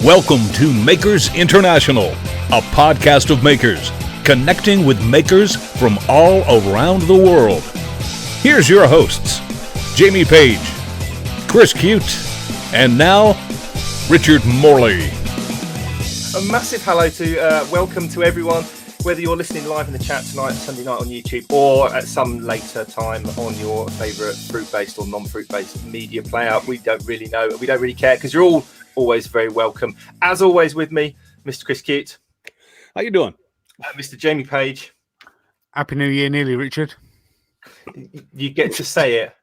Welcome to Makers International, a podcast of makers, connecting with makers from all around the world. Here's your hosts, Jamie Page, Chris Cute, and now, Richard Morley. A massive hello to, welcome to everyone, whether you're listening live in the chat tonight, Sunday night on YouTube, or at some later time on your favourite fruit-based or non-fruit-based media player. We don't really know, we don't really care, because you're all always very welcome. As always with me, Mr. Chris Cute. How you doing? Mr. Jamie Page. Happy New Year nearly, Richard. You get to say it.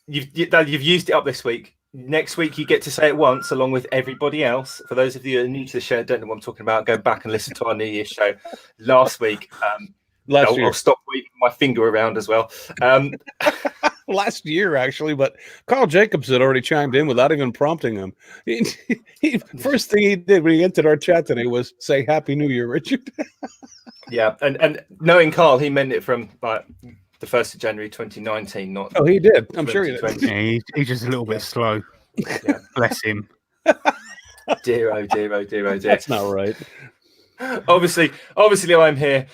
You've used it up this week. Next week you get to say it once along with everybody else. For those of you who are new to the show, don't know what I'm talking about, go back and listen to our New Year's show last week. I'll stop waving my finger around as well. Last year, actually, but Carl Jacobs had already chimed in without even prompting him. First thing he did when he entered our chat today was say Happy New Year, Richard. Yeah, and knowing Carl, he meant it from like the 1st of January 2019, not... Oh, he did. I'm sure he did. Yeah, he's just a little bit slow. Yeah. Bless him. Dear, oh dear, oh dear, oh dear. That's not right. Obviously, I'm here.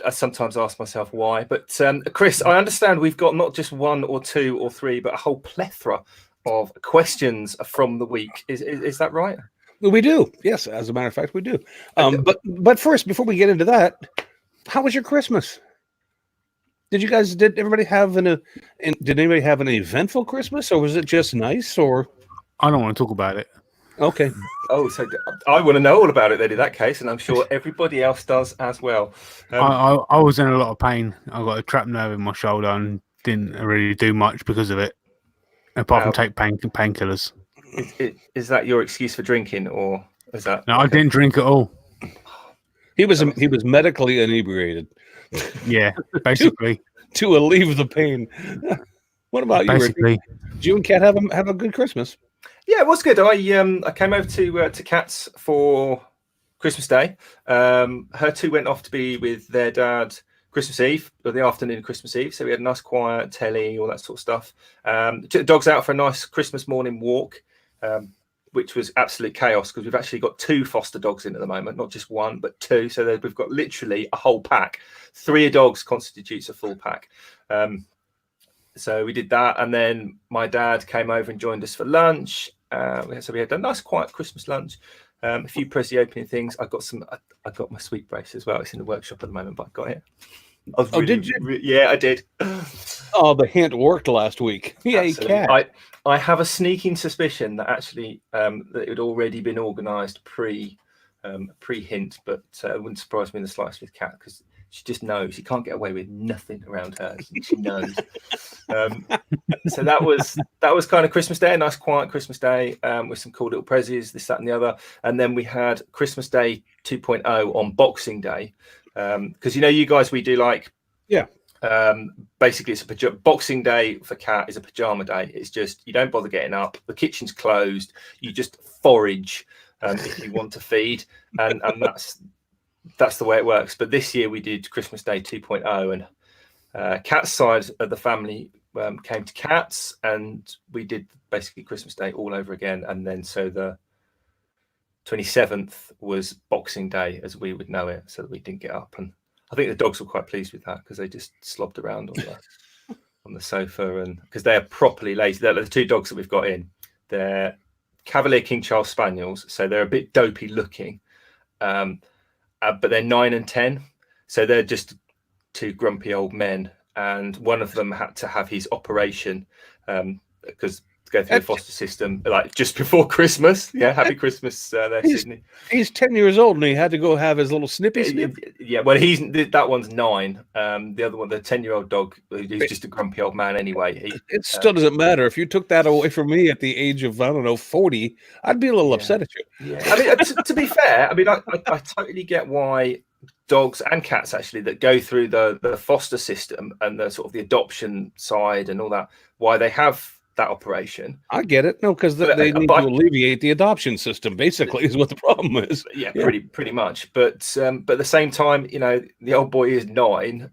I sometimes ask myself why. But Chris, I understand we've got not just one or two or three, but a whole plethora of questions from the week. Is that right? We do. Yes, as a matter of fact, we do. But first, before we get into that, how was your Christmas? Did everybody have did anybody have an eventful Christmas, or was it just nice? Or I don't want to talk about it. Okay. Oh, so I want to know all about it then in that case, and I'm sure everybody else does as well. I was in a lot of pain. I got a trapped nerve in my shoulder and didn't really do much because of it, apart from take painkillers. Is that your excuse for drinking, or is that? No, I didn't drink at all. He was medically inebriated. Yeah, basically. to alleviate the pain. What about you, Basically. Ricky? Did you and Kat have a good Christmas? Yeah, it was good. I came over to Kat's for Christmas Day. Her two went off to be with their dad Christmas Eve, or the afternoon of Christmas Eve. So we had a nice quiet telly, all that sort of stuff. Took the dogs out for a nice Christmas morning walk, which was absolute chaos because we've actually got 2 foster dogs in at the moment, not just one, but 2. So we've got literally a whole pack. 3 dogs constitutes a full pack. So we did that, and then my dad came over and joined us for lunch. So we had a nice, quiet Christmas lunch. A few Prezi opening things. I got my sweet brace as well. It's in the workshop at the moment, but I got it. Did you? Yeah, I did. Oh, the hint worked last week. Yeah, Kat. I have a sneaking suspicion that actually that it had already been organised pre-hint, but it wouldn't surprise me in the slightest with Kat because she just knows she can't get away with nothing around her. She knows. So that was kind of Christmas Day, a nice quiet Christmas Day with some cool little prezzies, this, that, and the other. And then we had Christmas Day 2.0 on Boxing Day because you guys, we do like basically it's a Boxing Day for Kat is a pajama day. It's just you don't bother getting up. The kitchen's closed. You just forage if you want to feed, and that's the way it works. But this year we did Christmas Day 2.0 and Kat's side of the family came to Kat's and we did basically Christmas Day all over again. And then so the 27th was Boxing Day as we would know it, so that we didn't get up. And I think the dogs were quite pleased with that because they just slobbed around on the sofa, and because they're properly lazy. They're the 2 dogs that we've got in. They're Cavalier King Charles Spaniels, so they're a bit dopey looking. But they're 9 and 10, so they're just 2 grumpy old men. And one of them had to have his operation because to go through the foster system like just before Christmas. Yeah, happy Christmas there, Sydney. He's 10 years old and he had to go have his little snippy snip. Yeah, well, that one's 9. The other one, the 10-year-old dog, he's just a grumpy old man anyway. It still doesn't matter. If you took that away from me at the age of, 40, I'd be a little upset at you. Yeah, I mean, to be fair, I mean, I totally get why dogs and cats actually that go through the foster system and the sort of the adoption side and all that, why they have that operation. I get it. No, because they need to alleviate the adoption system, basically, is what the problem is. Yeah. Pretty much. But at the same time, the old boy is 9.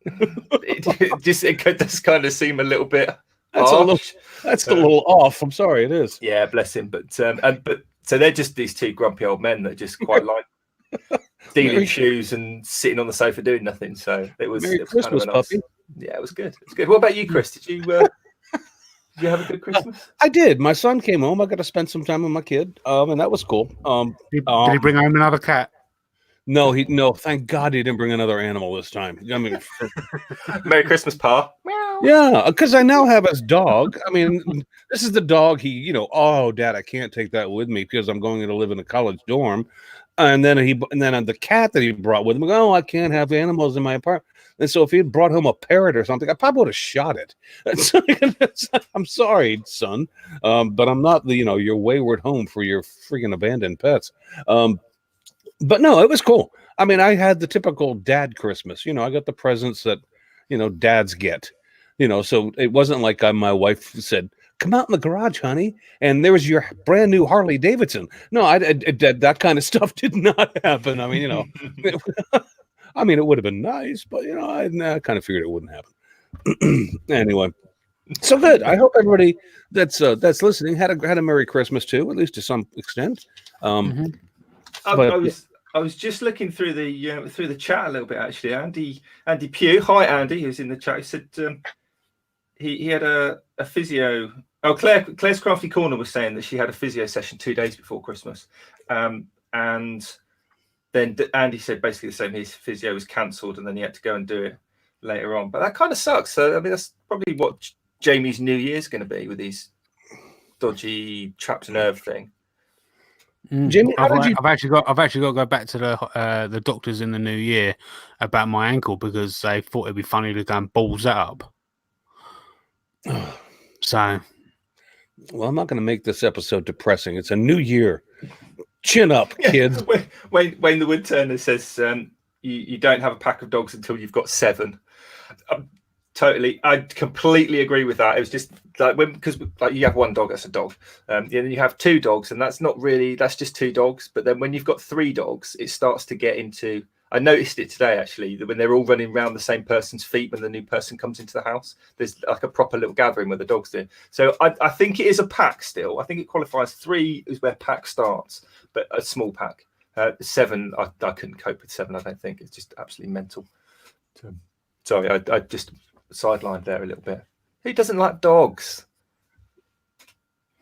it does kind of seem a little bit That's a little off. I'm sorry, it is. Yeah, bless him. But So they're just these two grumpy old men that just quite like stealing shoes and sitting on the sofa doing nothing. So it was, Merry it was Christmas, kind of a nice, puppy. yeah, it was good. It was good. What about you, Chris? Did you have a good Christmas? I did. My son came home. I got to spend some time with my kid, and that was cool. Did he bring home another cat? No, thank God he didn't bring another animal this time. I mean, Merry Christmas, Pa. yeah, because I now have his dog. I mean, this is the dog oh, Dad, I can't take that with me because I'm going to live in a college dorm. And then the cat that he brought with him, oh, I can't have animals in my apartment. And so if he had brought home a parrot or something, I probably would have shot it. I'm sorry, son, but I'm not your wayward home for your freaking abandoned pets. But no, it was cool. I mean, I had the typical dad Christmas. I got the presents that dads get. So it wasn't like my wife said, "Come out in the garage, honey," and there was your brand new Harley Davidson. No, that kind of stuff did not happen. I mean, I mean, it would have been nice, but I kind of figured it wouldn't happen. Anyway, so good. I hope everybody that's listening had a Merry Christmas too, at least to some extent. I was just looking through the chat a little bit actually. Andy Pugh, hi Andy, who's in the chat. He said he had a physio. Oh, Claire's Crafty Corner was saying that she had a physio session 2 days before Christmas, and then Andy said basically the same. His physio was cancelled, and then he had to go and do it later on. But that kind of sucks. So I mean, that's probably what Jamie's New Year's going to be with these dodgy trapped nerve thing. Jamie, I've actually got to go back to the doctors in the new year about my ankle because they thought it'd be funny to go and balls that up. So, well, I'm not going to make this episode depressing. It's a new year. Chin up, kids. Wayne the Woodturner says you don't have a pack of dogs until you've got 7. I completely agree with that. It was just like because you have one dog, that's a dog. Then you have 2 dogs, and that's just 2 dogs. But then when you've got 3 dogs, it starts to get into. I noticed it today actually that when they're all running around the same person's feet when the new person comes into the house, there's like a proper little gathering where the dogs do. So I think it is a pack still. I think it qualifies. 3 is where pack starts, but a small pack. 7, I couldn't cope with 7. I don't think it's just absolutely mental. Sorry, I just sidelined there a little bit. Who doesn't like dogs?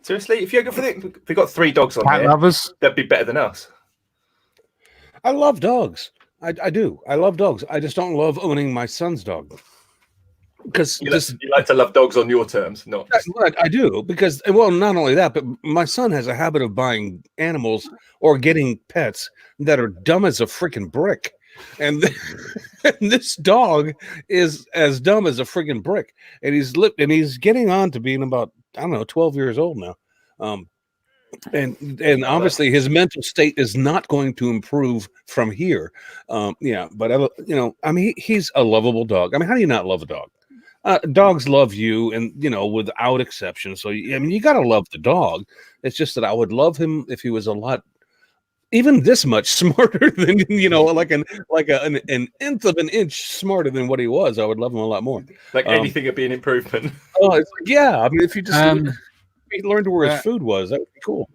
Seriously, if we got 3 dogs on cat here, lovers, that'd be better than us. I love dogs. I do. I love dogs. I just don't love owning my son's dog. Because you like to love dogs on your terms, not. I do because not only that, but my son has a habit of buying animals or getting pets that are dumb as a freaking brick. And this dog is as dumb as a friggin' brick, and he's getting on to being about 12 years old now, and obviously his mental state is not going to improve from here. But I mean, he's a lovable dog. I mean, how do you not love a dog? Dogs love you, and without exception. So I mean, you gotta love the dog. It's just that I would love him if he was a lot. Even this much smarter than like an nth of an inch smarter than what he was. I would love him a lot more. Like anything would be an improvement. Oh, it's yeah. I mean, if you just he learned where his food was, that would be cool.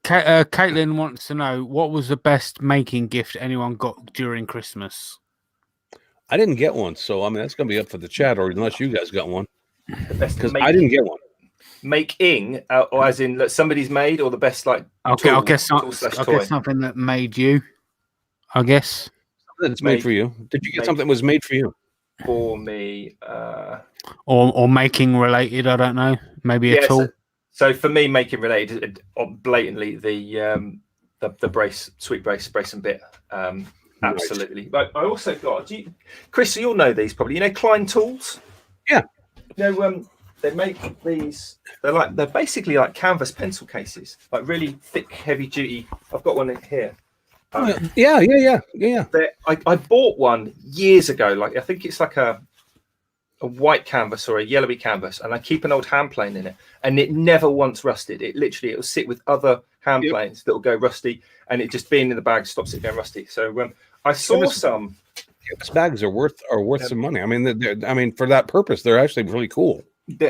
Caitlin wants to know what was the best making gift anyone got during Christmas. I didn't get one, so I mean that's gonna be up for the chat, or unless you guys got one, because I didn't get one. Making, or as in that somebody's made, or the best like. Okay, I guess something that made you. I guess something that's made for you. Did you get something that was made for you? For me, or making related. I don't know. Maybe a tool. So for me, making related, blatantly the brace, sweet brace and bit. Absolutely. But I also got Chris. You'll know these probably. Klein tools. Yeah. They make these. They're basically like canvas pencil cases, like really thick, heavy duty. I've got one in here. Yeah. I bought one years ago. Like I think it's like a white canvas or a yellowy canvas, and I keep an old hand plane in it, and it never once rusted. It'll sit with other hand planes that will go rusty, and it just being in the bag stops it going rusty. So I saw some. Canvas bags are worth some money. I mean, for that purpose, they're actually really cool.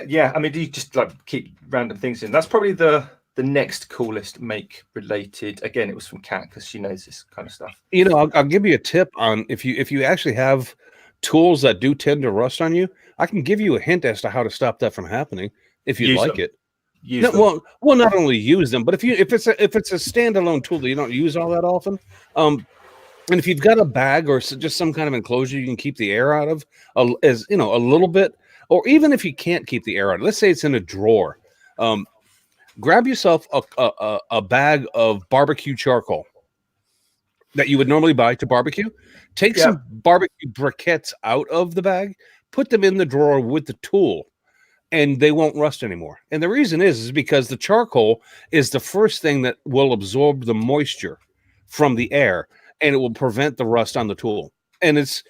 Yeah, I mean, you just like keep random things in. That's probably the the next coolest make related? Again, it was from Kat because she knows this kind of stuff. You know, I'll give you a tip on if you actually have tools that do tend to rust on you. I can give you a hint as to how to stop that from happening if you'd like it. Use them. Well, not only use them, but if it's a standalone tool that you don't use all that often, and if you've got a bag or just some kind of enclosure you can keep the air out of, as you know, a little bit, or even if you can't keep the air out, let's say it's in a drawer, grab yourself a bag of barbecue charcoal that you would normally buy to barbecue. Take some barbecue briquettes out of the bag, put them in the drawer with the tool, and they won't rust anymore. And the reason is because the charcoal is the first thing that will absorb the moisture from the air, and it will prevent the rust on the tool. And it's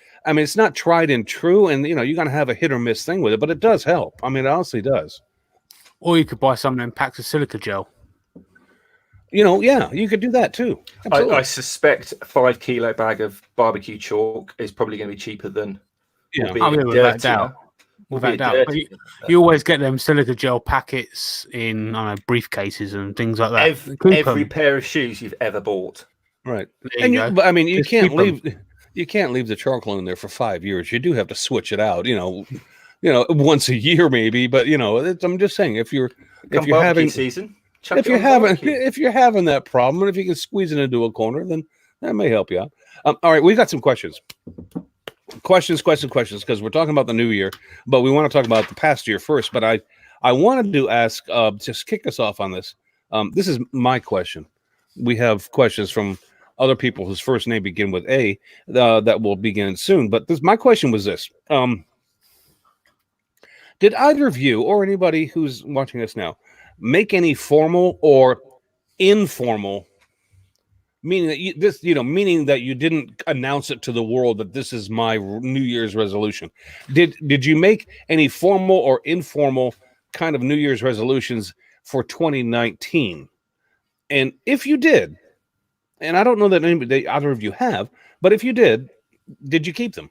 not tried and true, and you know, you're gonna have a hit or miss thing with it, but it does help. I mean, it honestly does. Or you could buy some of them packs of silica gel. You know, yeah, you could do that too. I suspect a 5 kilo bag of barbecue chalk is probably going to be cheaper than. Without doubt. Without doubt. But you always get them silica gel packets in briefcases and things like that. Every pair of shoes you've ever bought. Right. But I mean, you can't leave the charcoal in there for 5 years. You do have to switch it out, you know, once a year maybe. But you know, I'm just saying, if you're having season, if you're having that problem, and if you can squeeze it into a corner, then that may help you out. All right, we've got some questions, because we're talking about the new year, but we want to talk about the past year first. But I wanted to ask, just kick us off on this. This is my question. We have questions from other people whose first name begin with A that will begin soon. But my question was this. Did either of you or anybody who's watching us now make any formal or informal, meaning that you didn't announce it to the world that this is my New Year's resolution? Did you make any formal or informal kind of New Year's resolutions for 2019? And if you did, and I don't know that either of you have, but if you did you keep them?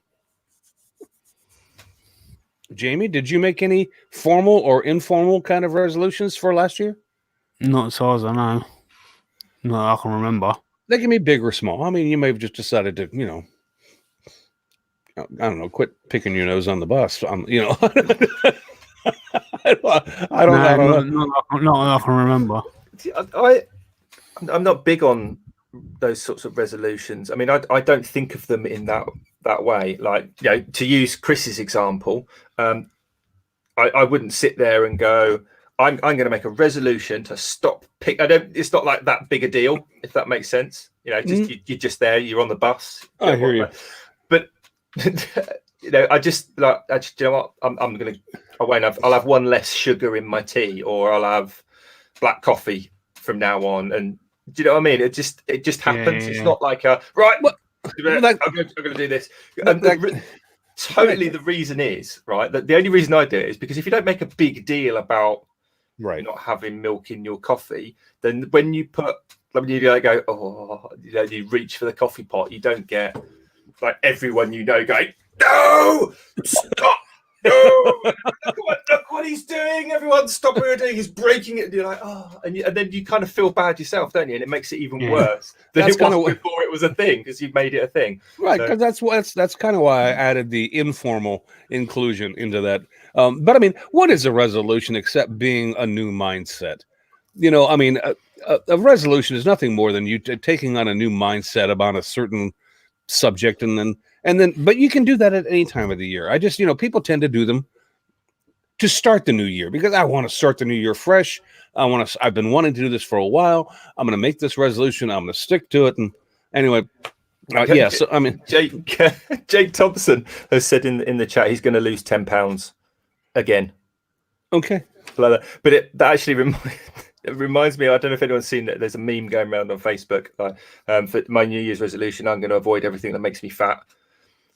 Jamie, did you make any formal or informal kind of resolutions for last year? Not as far as I know. Not I can remember. They can be big or small. I mean, you may have just decided to, you know, I don't know, quit picking your nose on the bus. You know, I don't know. Not I can remember. I'm not big on those sorts of resolutions. I mean, I don't think of them in that way. Like, you know, to use Chris's example, I wouldn't sit there and go, I'm going to make a resolution to stop it's not like that big a deal, if that makes sense. You know, you're just there, you're on the bus. I hear you. But you know, you know what? I'll have one less sugar in my tea, or I'll have black coffee from now on. And do you know what I mean? It just happens. Yeah. It's not like I'm going to do this. Totally. The reason is right that the only reason I do it is because if you don't make a big deal about not having milk in your coffee, then when you go, you reach for the coffee pot, you don't get like everyone going, no, stop. No, look what he's doing. Everyone stop what you're doing. He's breaking it. And you're like, and then you kind of feel bad yourself, don't you? And it makes it even worse than it was before it was a thing, because you've made it a thing. Right, because that's kind of why I added the informal inclusion into that. But I mean, what is a resolution except being a new mindset? You know, I mean, a resolution is nothing more than you taking on a new mindset about a certain subject, but you can do that at any time of the year. I just, people tend to do them to start the new year because I want to start the new year fresh. I've been wanting to do this for a while. I'm going to make this resolution. I'm going to stick to it. And anyway, so I mean, Jake Thompson has said in the chat he's going to lose 10 pounds again. Okay. But that actually reminds me, I don't know if anyone's seen that. There's a meme going around on Facebook. For my New Year's resolution, I'm going to avoid everything that makes me fat.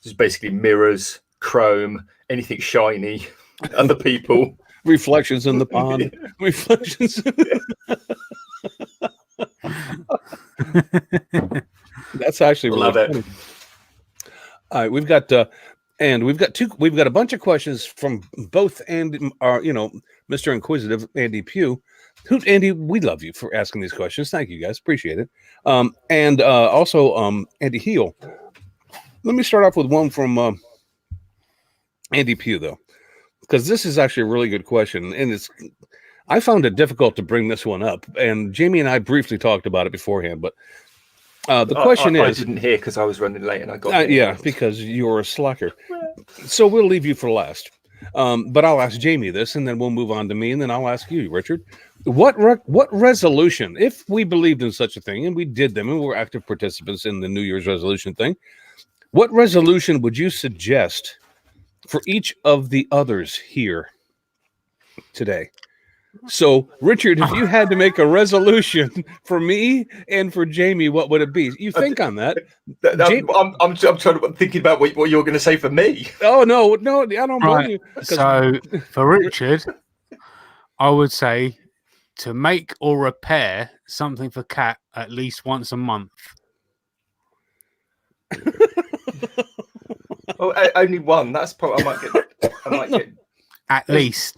Just basically mirrors, chrome, anything shiny, other people. Reflections in the pond. Reflections. That's actually really love funny. it. All right, we've got a bunch of questions from both, and our, Mr. Inquisitive Andy Pugh. Andy, we love you for asking these questions. Thank you, guys. Appreciate it. And also, Andy Heel. Let me start off with one from Andy Pugh, though, because this is actually a really good question, and I found it difficult to bring this one up, and Jamie and I briefly talked about it beforehand, but the question I is... I didn't hear because I was running late and I got... yeah, because you're a slacker. So we'll leave you for last. But I'll ask Jamie this, and then we'll move on to me, and then I'll ask you, Richard. What resolution, if we believed in such a thing, and we did them, and we were active participants in the New Year's resolution thing, what resolution would you suggest for each of the others here today? So, Richard, if you had to make a resolution for me and for Jamie, what would it be? You think on that. I'm thinking about what you're going to say for me. Oh, no, I don't blame you. So, for Richard, I would say to make or repair something for Cat at least once a month. Oh, only one. That's probably I might get At least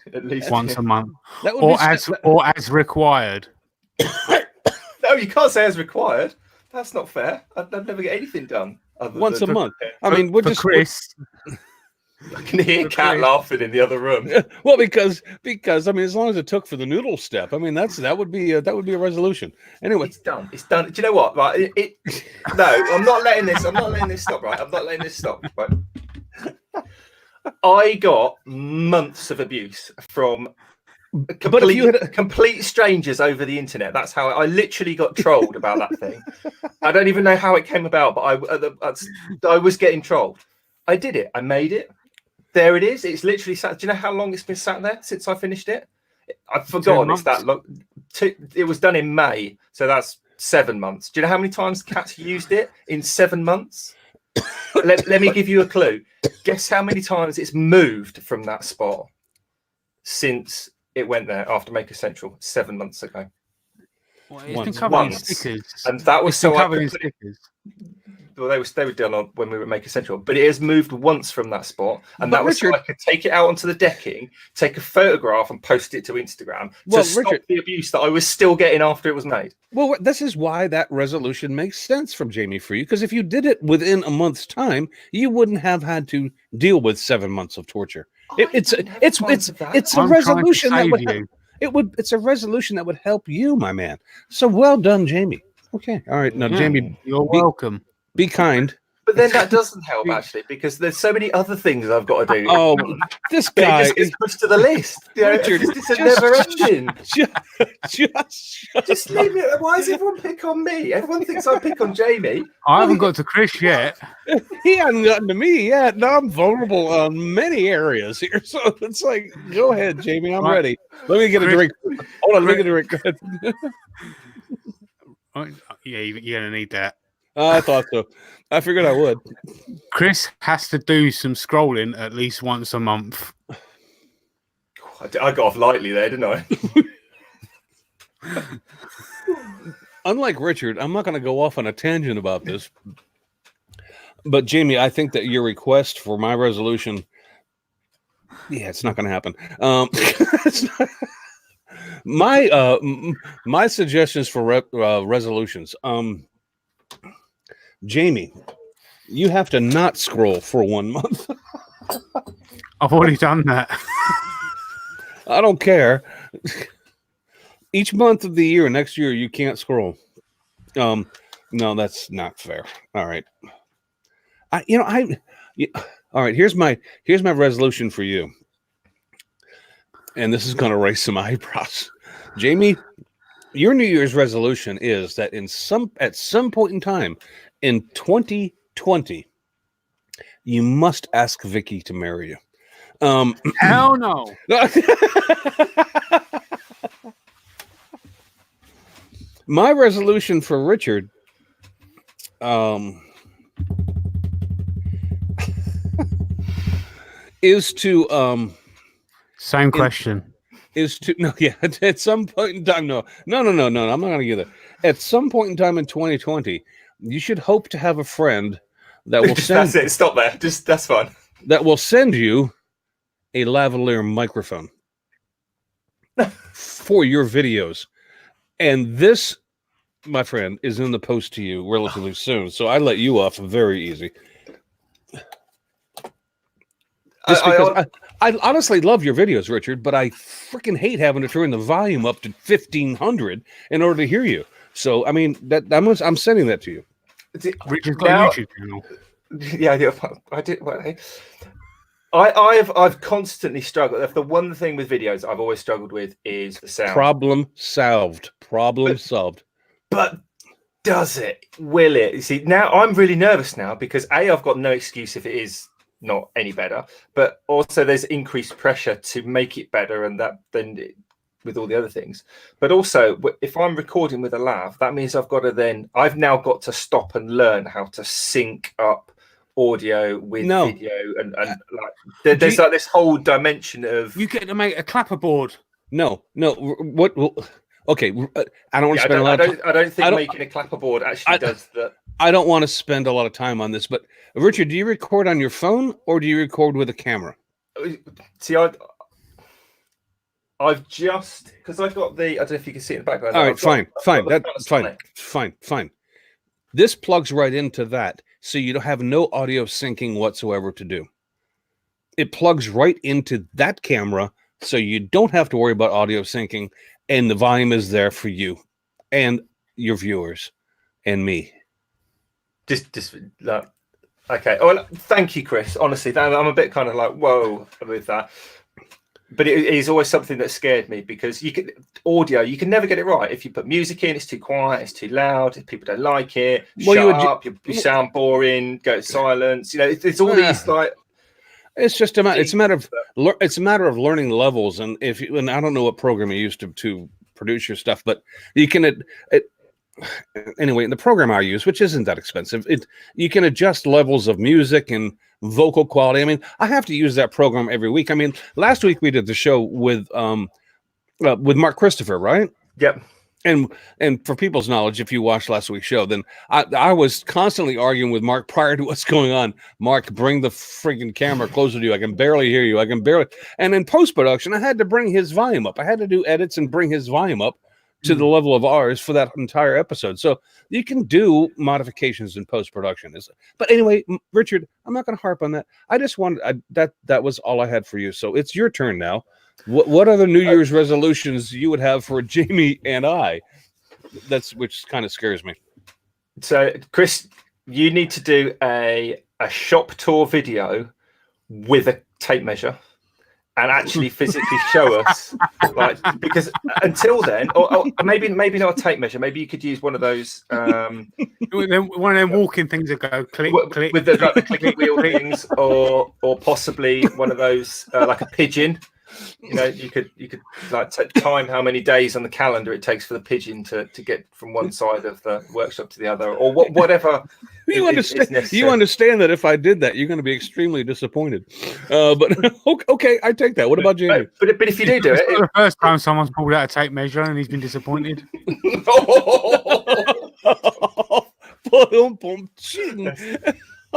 once a month, or as required. No, you can't say as required. That's not fair. I'd never get anything done once a month. I mean, we're just Chris. I can hear Cat laughing in the other room. Well, because I mean, as long as it took for the noodle step, I mean, that would be a resolution. Anyway, it's done. It's done. Do you know what? Right? No, I'm not letting this stop. Right? I'm not letting this stop. Right? I got months of abuse from complete strangers over the internet. That's how I literally got trolled about that thing. I don't even know how it came about, but I was getting trolled. I did it. I made it. There it is. It's literally sat. Do you know how long it's been sat there since I finished it? I've forgotten it's that long. It was done in May, so that's 7 months. Do you know how many times Cat's used it in 7 months? Let me give you a clue. Guess how many times it's moved from that spot since it went there after Maker Central 7 months ago. Well, it's been covered in stickers. And that was so covered in stickers. Well, they were done on when we were at Maker Central, but it has moved once from that spot, and that was so I could take it out onto the decking, take a photograph, and post it to Instagram to stop the abuse that I was still getting after it was made. Well, this is why that resolution makes sense from Jamie for you, because if you did it within a month's time, you wouldn't have had to deal with 7 months of torture. It's a resolution that would help. It's a resolution that would help you, my man. So well done, Jamie. Okay, all right, now Jamie, you're welcome. Be kind. But then that doesn't help, actually, because there's so many other things I've got to do. Oh, this guy is pushed to the list. Richard, it's a never ending. Just leave me. Why does everyone pick on me? Everyone thinks I pick on Jamie. I haven't got to Chris yet. He hasn't gotten to me yet. Now I'm vulnerable on many areas here. So it's like, go ahead, Jamie. I'm ready. Let me get a drink. Hold on, let me get a drink. Go ahead. Yeah, you're going to need that. I thought so. I figured I would. Chris has to do some scrolling at least once a month. I got off lightly there, didn't I? Unlike Richard, I'm not going to go off on a tangent about this. But Jamie, I think that your request for my resolution, it's not going to happen. My suggestions for resolutions. Jamie, you have to not scroll for 1 month. I've already done that. I don't care. Each month of the year, next year, you can't scroll. No, that's not fair. All right. All right. Here's my resolution for you. And this is going to raise some eyebrows. Jamie, your New Year's resolution is that at some point in time in 2020, you must ask Vicky to marry you. Hell no. My resolution for Richard is to same question. At some point in time, no. I'm not going to give that. At some point in time in 2020, you should hope to have a friend that will send. That's it. Stop there. That's fine. That will send you a lavalier microphone. for your videos. And this, my friend, is in the post to you relatively soon. So I let you off very easy. I honestly love your videos, Richard, but I freaking hate having to turn the volume up to 1500 in order to hear you. So, I mean, I'm sending that to you. Richard's got a YouTube channel. Yeah, I did. I've constantly struggled. The one thing with videos I've always struggled with is the sound. Problem solved. Solved. But does it? Will it? You see, now I'm really nervous now because I've got no excuse if it is not any better, but also there's increased pressure to make it better, and that then with all the other things. But also, if I'm recording with a lav, that means I've now got to stop and learn how to sync up audio with video, and like there's like this whole dimension of you get to make a clapperboard. No. What? Okay, I don't want to spend a lot. I don't think making a clapperboard actually does that. I don't want to spend a lot of time on this, but Richard, do you record on your phone or do you record with a camera? See, I've just because I've got the. I don't know if you can see it in the background. All right, fine. That's fine. This plugs right into that, so you don't have no audio syncing whatsoever to do. It plugs right into that camera, so you don't have to worry about audio syncing, and the volume is there for you and your viewers and me. Just like, okay. Oh, well, thank you, Chris. Honestly, I'm a bit kind of like whoa with that. But it is always something that scared me because you can never get it right. If you put music in, it's too quiet, it's too loud. If people don't like it, you sound boring. Go to silence. You know, it's all these like. It's just it's a matter of learning levels, and and I don't know what program you use to produce your stuff, but you can anyway, in the program I use, which isn't that expensive, you can adjust levels of music and vocal quality. I mean, I have to use that program every week. I mean, last week we did the show with Mark Christopher, right? Yep. And for people's knowledge, if you watched last week's show, then I was constantly arguing with Mark prior to what's going on. Mark, bring the friggin' camera closer to you. I can barely hear you. And in post-production, I had to bring his volume up. I had to do edits and bring his volume up to the level of ours for that entire episode. So you can do modifications in post-production. But anyway, Richard, I'm not going to harp on that. I just wanted that was all I had for you. So it's your turn now. What other New Year's resolutions you would have for Jamie and I? Which kind of scares me. So, Chris, you need to do a shop tour video with a tape measure and actually physically show us, like, because until then, or maybe not a tape measure. Maybe you could use one of those. One of them walking things that go click, click with the clicky wheel things, or possibly one of those like a pigeon. You know, you could like time how many days on the calendar it takes for the pigeon to get from one side of the workshop to the other, or whatever. You understand that if I did that, you're going to be extremely disappointed. But okay, I take that. What about Jamie? But if you do it, it's the first time someone's pulled out a tape measure and he's been disappointed.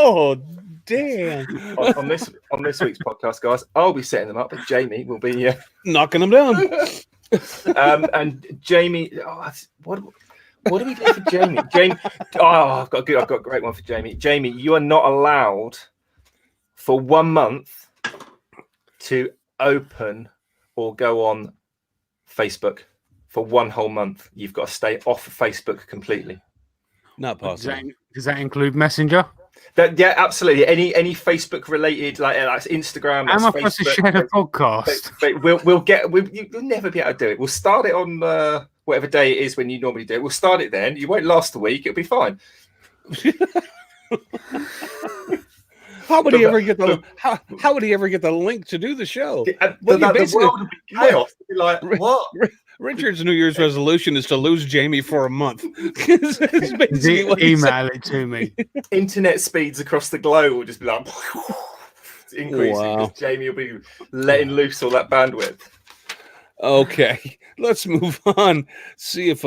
Oh, damn. on this week's podcast, guys, I'll be setting them up, but Jamie will be knocking them down. And Jamie, what do we do for Jamie? I've got a great one for Jamie. Jamie, you are not allowed for 1 month to open or go on Facebook for 1 whole month. You've got to stay off of Facebook completely. Not possible. Does that include Messenger? Yeah, absolutely. Any Facebook related, like that's Instagram. Am I supposed to share the podcast? You'll never be able to do it. We'll start it on whatever day it is when you normally do it. We'll start it then. You won't last the week. It'll be fine. How would he ever get the link to do the show? The world would be chaos. It'd be like, what? Richard's New Year's resolution is to lose Jamie for a month. Email it to me. Internet speeds across the globe will just be like increasing because Jamie will be letting loose all that bandwidth. Okay, let's move on. See if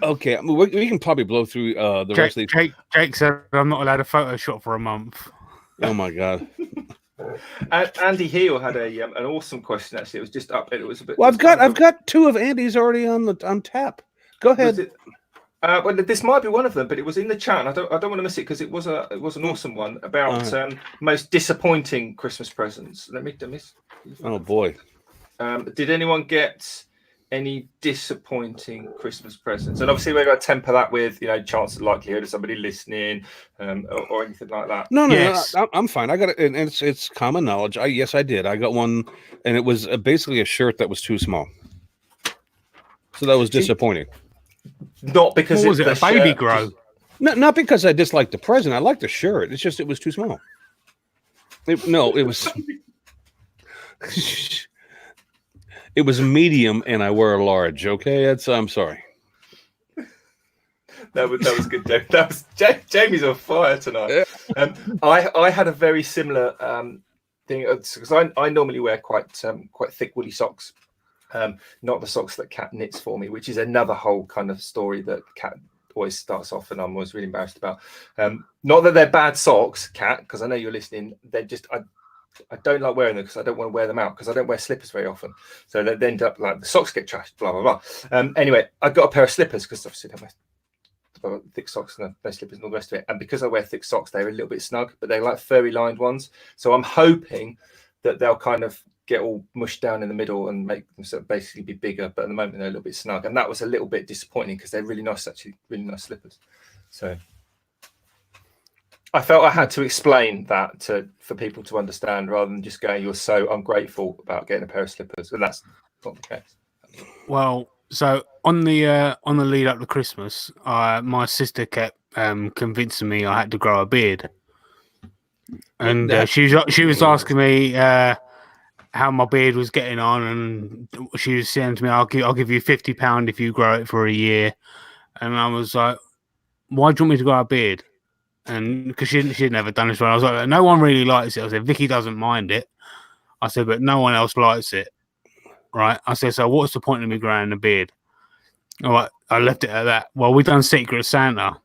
okay, we can probably blow through the rest of the. Jake said I'm not allowed a Photoshop for a month. Oh my god. And Andy Heel had an awesome question. Actually, it was just up. It was a bit. Well, I've got two of Andy's already on tap. Go ahead. Well, this might be one of them, but it was in the chat. And I don't want to miss it because it was an awesome one about most disappointing Christmas presents. Let me. Oh boy. Did anyone get any disappointing Christmas presents? And obviously, we're going to temper that with chance of likelihood of somebody listening, or anything like that. No, I'm fine. I got it, and it's common knowledge. Yes, I did. I got one, and it was basically a shirt that was too small. So that was disappointing. Not because was it a baby grow? No, not because I disliked the present. I liked the shirt. It's just it was too small. It was. It was medium, and I wear a large. Okay, I'm sorry. That was good, Jamie. That was Jamie's on fire tonight. I had a very similar thing because I normally wear quite thick woolly socks. Not the socks that Kat knits for me, which is another whole kind of story that Kat always starts off, and I'm always really embarrassed about. Not that they're bad socks, Kat, because I know you're listening. They're just I don't like wearing them because I don't want to wear them out because I don't wear slippers very often. So they end up like the socks get trashed, blah, blah, blah. Anyway, I got a pair of slippers because obviously I have thick socks and no slippers and all the rest of it. And because I wear thick socks, they're a little bit snug, but they're like furry lined ones. So I'm hoping that they'll kind of get all mushed down in the middle and make them sort of basically be bigger. But at the moment, they're a little bit snug. And that was a little bit disappointing because they're really nice, actually, really nice slippers. So I felt I had to explain that for people to understand rather than just going, you're so ungrateful about getting a pair of slippers. And that's not the case. Well, so on the lead up to Christmas, my sister kept convincing me I had to grow a beard. And she was asking me how my beard was getting on, and she was saying to me, I'll give you £50 if you grow it for a year. And I was like, why do you want me to grow a beard? And because she'd never done this one, I was like, no one really likes it. I said, Vicky doesn't mind it. I said, but no one else likes it. Right? I said, so what's the point of me growing a beard? All right, I left it at that. Well, we done Secret Santa.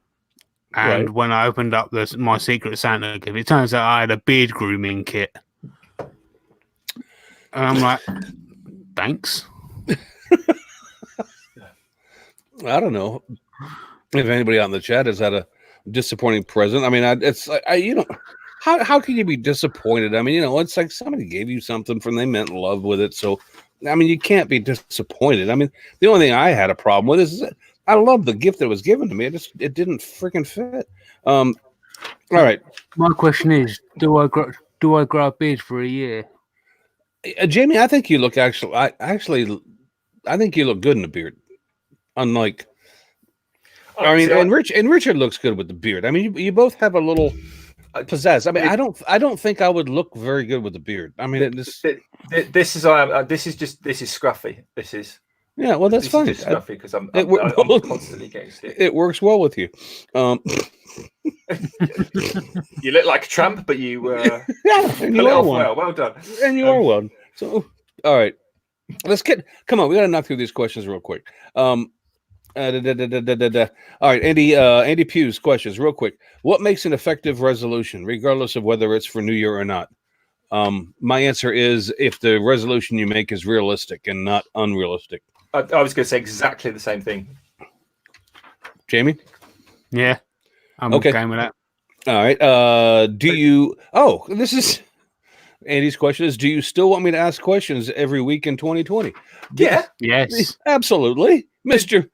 And when I opened up my Secret Santa gift, it turns out I had a beard grooming kit. And I'm like, thanks. I don't know if anybody on the chat has had a disappointing present. I mean, how can you be disappointed? I mean, it's like somebody gave you something from they meant love with it. So, I mean, you can't be disappointed. I mean, the only thing I had a problem with is I love the gift that was given to me. It didn't freaking fit. All right. My question is, do I grow a beard for a year? Jamie, I think you look I think you look good in the beard. Unlike, and Richard looks good with the beard. I mean, you both have a little pizzazz. I mean, I don't think I would look very good with the beard. I mean, this is scruffy. This is. Yeah, well, that's fine. It's scruffy because I'm constantly getting stiff. It works well with you. You look like a tramp, but you and you are one. Well done. And you are one. So, all right, come on. We got to knock through these questions real quick. All right, Andy Pugh's questions real quick. What makes an effective resolution, regardless of whether it's for New Year or not? My answer is if the resolution you make is realistic and not unrealistic. I was going to say exactly the same thing. Jamie? Yeah. I'm okay with that. All right. This is Andy's question is, do you still want me to ask questions every week in 2020? Yeah. Yes. Absolutely. Mr.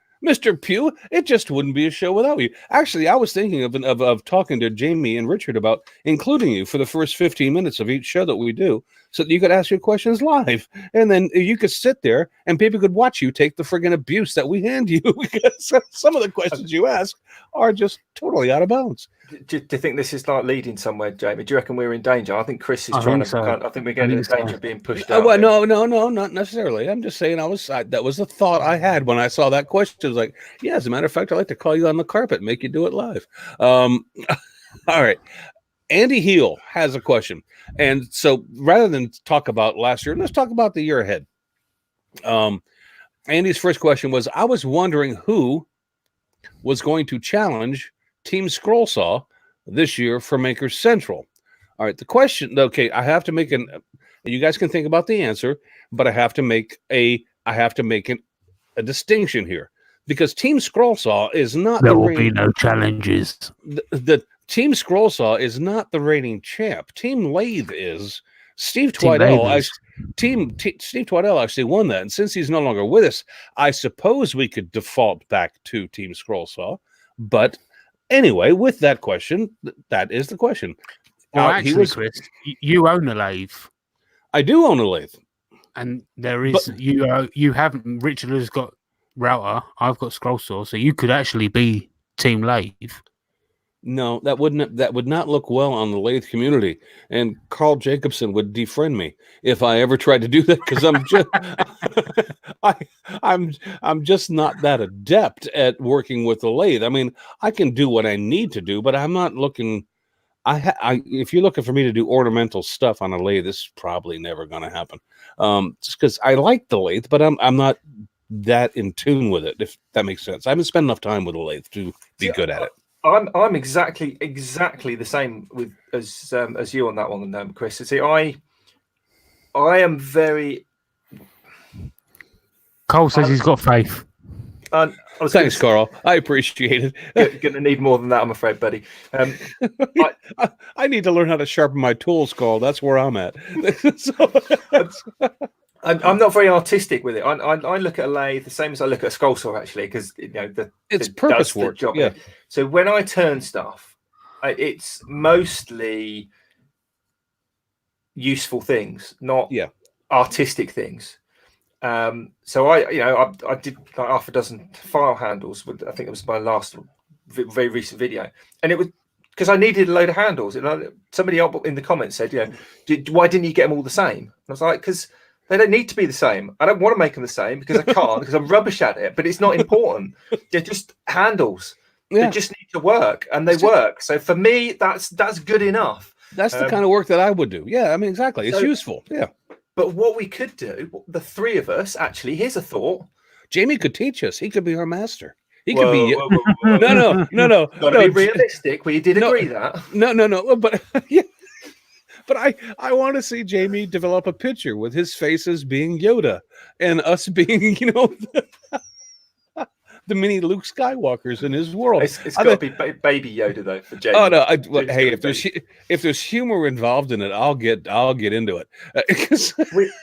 Pugh, it just wouldn't be a show without you. Actually, I was thinking of talking to Jamie and Richard about including you for the first 15 minutes of each show that we do so that you could ask your questions live. And then you could sit there and people could watch you take the friggin' abuse that we hand you because some of the questions you ask are just totally out of bounds. Do you think this is like leading somewhere, Jamie? Do you reckon we're in danger? I think Chris is trying to. I think we're getting in danger of being pushed out. Well, no, not necessarily. I'm just saying that was the thought I had when I saw that question. It was like, yeah, as a matter of fact, I'd like to call you on the carpet, make you do it live. All right. Andy Heel has a question. And so rather than talk about last year, let's talk about the year ahead. Andy's first question was, I was wondering who was going to challenge Team Scrollsaw this year for Makers Central. All right. The question. Okay, I have to make an. You guys can think about the answer, but I have to make a distinction here because Team Scrollsaw is not There the will reigning, be no challenges. the Team Scrollsaw is not the reigning champ. Team Lathe is. Steve Team Twidell, Lathe is. Steve Twidell actually won that, and since he's no longer with us, I suppose we could default back to Team Scrollsaw. But anyway, with that question, that is the question. Well, He actually, was- Chris, you own a lathe, I do own a lathe. and there is you haven't. Richard has got router. I've got scroll saw, so you could actually be Team Lathe. No, that would not look well on the lathe community, and Carl Jacobson would defriend me if I ever tried to do that because I'm just I'm just not that adept at working with the lathe. I mean, I can do what I need to do, but I'm not looking. If you're looking for me to do ornamental stuff on a lathe, this is probably never going to happen. Just because I like the lathe, but I'm not that in tune with it. If that makes sense, I haven't spent enough time with the lathe to be good at it. I'm exactly the same with as you on that one, Chris. See, I am very. Cole says he's got faith. I was Thanks, Carl. I appreciate it. going to need more than that, I'm afraid, buddy. I need to learn how to sharpen my tools, Carl. That's where I'm at. I'm not very artistic with it. I look at a lathe the same as I look at a scroll saw, actually, because It's purpose work. Job. Yeah. So when I turn stuff, it's mostly useful things, not artistic things. So I did like half a dozen file handles. I think it was my last very recent video, and it was because I needed a load of handles. And somebody in the comments said, why didn't you get them all the same? And I was like, because they don't need to be the same. I don't want to make them the same because I can't because I'm rubbish at it. But it's not important. They're just handles. Yeah. They just need to work, and they work. So for me, that's good enough. That's the kind of work that I would do. Yeah, I mean, exactly. It's useful. Yeah. But what we could do, the three of us, actually, here's a thought. Jamie could teach us. He could be our master. He Whoa, could be. whoa. No. Gotta be realistic. We did agree that. No. But yeah. But I want to see Jamie develop a picture with his faces being Yoda and us being, the mini Luke Skywalkers in his world. It's got to be baby Yoda though for Jamie. Oh no! Hey, if there's humor involved in it, I'll get into it.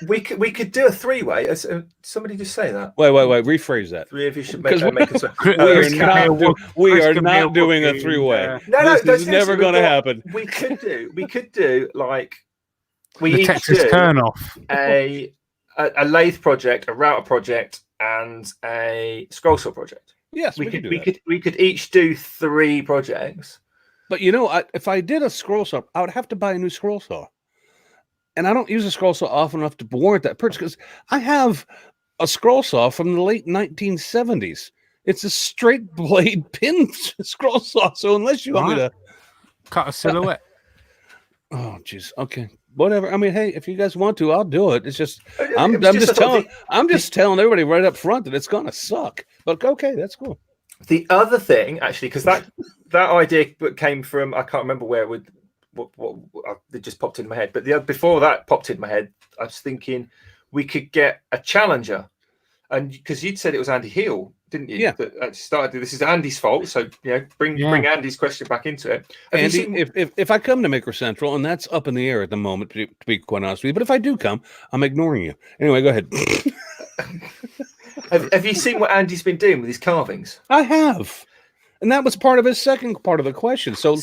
we could do a three-way. Somebody just say that. Wait. Rephrase that. Three of you should Because make we are not doing a three-way. No, this is never going to happen. We could do like The each Texas do turn off. a lathe project, a router project, and a scroll saw project. Yes, we could each do 3 projects. But if I did a scroll saw, I would have to buy a new scroll saw, and I don't use a scroll saw often enough to warrant that purchase because I have a scroll saw from the late 1970s. It's a straight blade pin scroll saw. So unless you want me to cut a silhouette. Oh, jeez. Okay. Whatever. I mean, hey, if you guys want to, I'll do it. It's just I'm just telling everybody right up front that it's gonna suck. But okay, that's cool. The other thing, actually, because that idea came from I can't remember where it just popped in my head. But before that popped in my head, I was thinking we could get a challenger, and because you'd said it was Andy Hill, didn't you? Yeah. That started. This is Andy's fault, so bring Andy's question back into it. Andy, if I come to Maker Central, and that's up in the air at the moment, to be quite honest with you, but if I do come, I'm ignoring you. Anyway, go ahead. Have you seen what Andy's been doing with his carvings? I have. And that was part of his second part of the question. So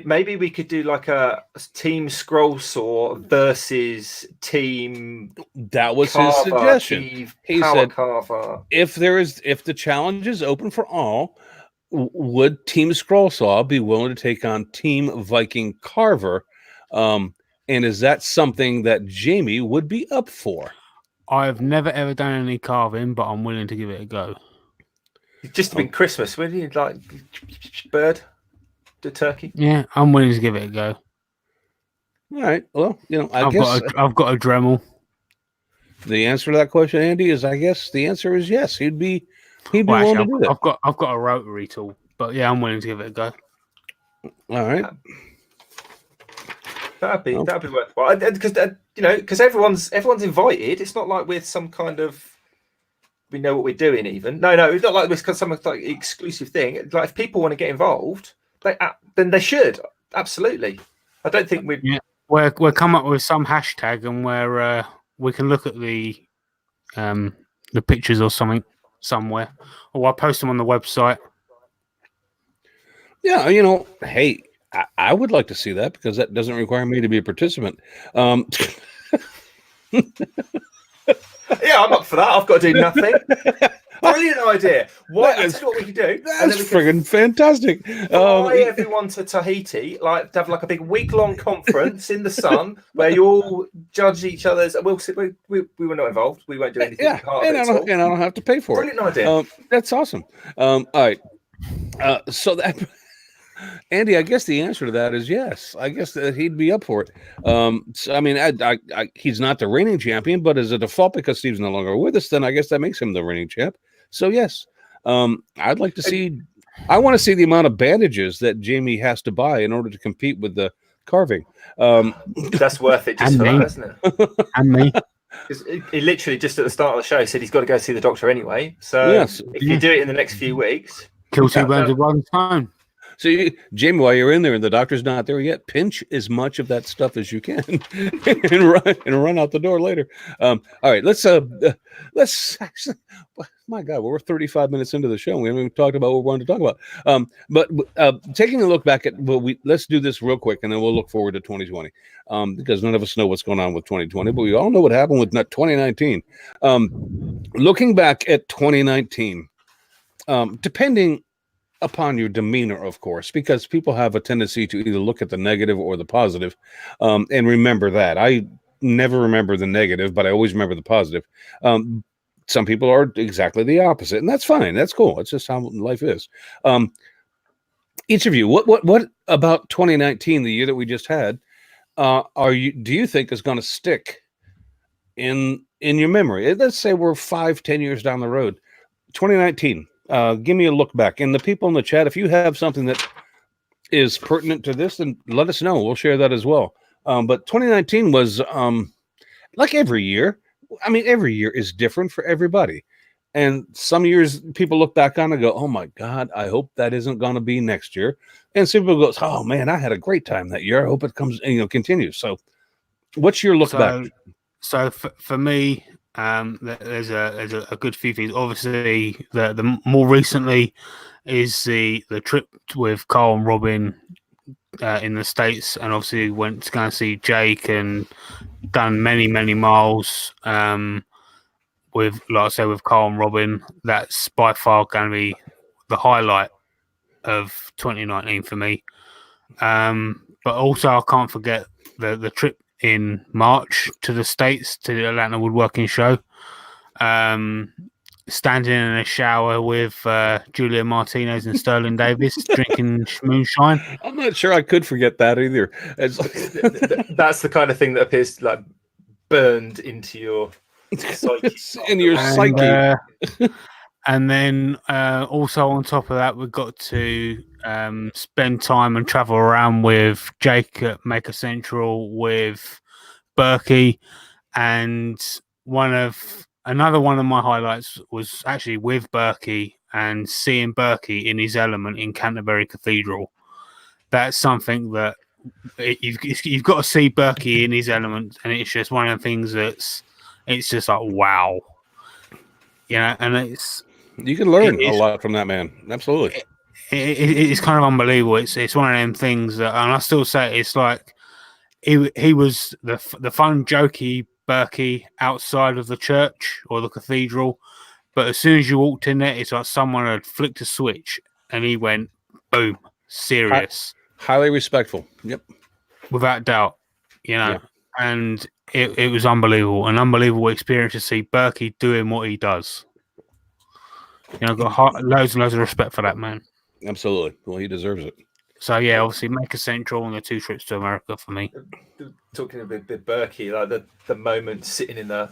maybe we could do like a team scroll saw versus team. That was carver, his suggestion. He said, carver. if the challenge is open for all, would Team Scroll Saw be willing to take on Team Viking Carver? And is that something that Jamie would be up for? I've never ever done any carving, but I'm willing to give it a go. It's just been Christmas. Wouldn't you like bird, the turkey? Yeah, I'm willing to give it a go. All right. Well, I've got a Dremel. The answer to that question, Andy, is I guess the answer is yes. He'd be willing to do that. I've got a rotary tool, but yeah, I'm willing to give it a go. All right. That'd be worthwhile, because everyone's invited. It's not like we're some kind of we know what we're doing. Even no, it's not like we're some like exclusive thing. Like if people want to get involved, then they should absolutely. I don't think we'd. Yeah, we'll come up with some hashtag and where we can look at the pictures or something somewhere, or I'll post them on the website. Yeah, hey, I would like to see that because that doesn't require me to be a participant. Yeah, I'm up for that. I've got to do nothing. Brilliant idea. That's what we could do. That's friggin' fantastic. Fly everyone to Tahiti, to have like a big week-long conference in the sun where you all judge each other's. We were not involved. We won't do anything. Yeah, and I don't have to pay for it. Brilliant idea. That's awesome. All right. So that. Andy, I guess the answer to that is yes. I guess that he'd be up for it. So, I mean, he's not the reigning champion, but as a default, because Steve's no longer with us, then I guess that makes him the reigning champ. So, yes, I'd like to see. I want to see the amount of bandages that Jamie has to buy in order to compete with the carving. That's worth it just for that, isn't it? And me. He literally just at the start of the show said he's got to go see the doctor anyway. So, if you do it in the next few weeks, kill two birds with one stone. So, Jamie, while you're in there and the doctor's not there yet, pinch as much of that stuff as you can and run out the door later. All right, let's actually, my God, we're 35 minutes into the show. We haven't even talked about what we wanted to talk about. But taking a look back at, let's do this real quick and then we'll look forward to 2020 because none of us know what's going on with 2020, but we all know what happened with 2019. Looking back at 2019, depending upon your demeanor, of course, because people have a tendency to either look at the negative or the positive, and remember that. I never remember the negative, but I always remember the positive. Some people are exactly the opposite, and that's fine. That's cool. It's just how life is. Each of you, what about 2019, the year that we just had, do you think is going to stick in your memory? Let's say we're 5-10 years down the road. 2019. Give me a look back. And the people in the chat, if you have something that is pertinent to this, then let us know. We'll share that as well. But 2019 was like every year. I mean, every year is different for everybody. And some years people look back on and go, oh, my God, I hope that isn't going to be next year. And some people go, oh, man, I had a great time that year. I hope it comes and continues. So what's your look back? So for me, there's a good few things. Obviously, the more recently is the trip with Carl and Robin in the States, and obviously went to go and see Jake and done many miles with, like I said, with Carl and Robin. That's by far going to be the highlight of 2019 for me. But also, I can't forget the trip in March to the States, to the Atlanta Woodworking Show. Standing in a shower with Julia Martinez and Sterling Davis drinking moonshine. I'm not sure I could forget that either. That's the kind of thing that appears like burned into your psyche. Psyche. And then also on top of that, we got to spend time and travel around with Jake at Maker Central, with Berkey, and another one of my highlights was actually with Berkey and seeing Berkey in his element in Canterbury Cathedral. That's something that you've got to see Berkey in his element, and it's just one of the things it's just like, wow. And you can learn a lot from that man. Absolutely. It's kind of unbelievable. It's one of them things that, and I still say it's like he was the fun, jokey Berkey outside of the church or the cathedral, but as soon as you walked in there, it's like someone had flicked a switch and he went boom, serious. Highly respectful. Yep. Without doubt. And it was unbelievable, an unbelievable experience to see Berkey doing what he does. I've got loads and loads of respect for that man. Absolutely. Well, he deserves it. So, yeah, obviously, Maker Central and the 2 trips to America for me. Talking a bit Berkey, like the moment sitting in the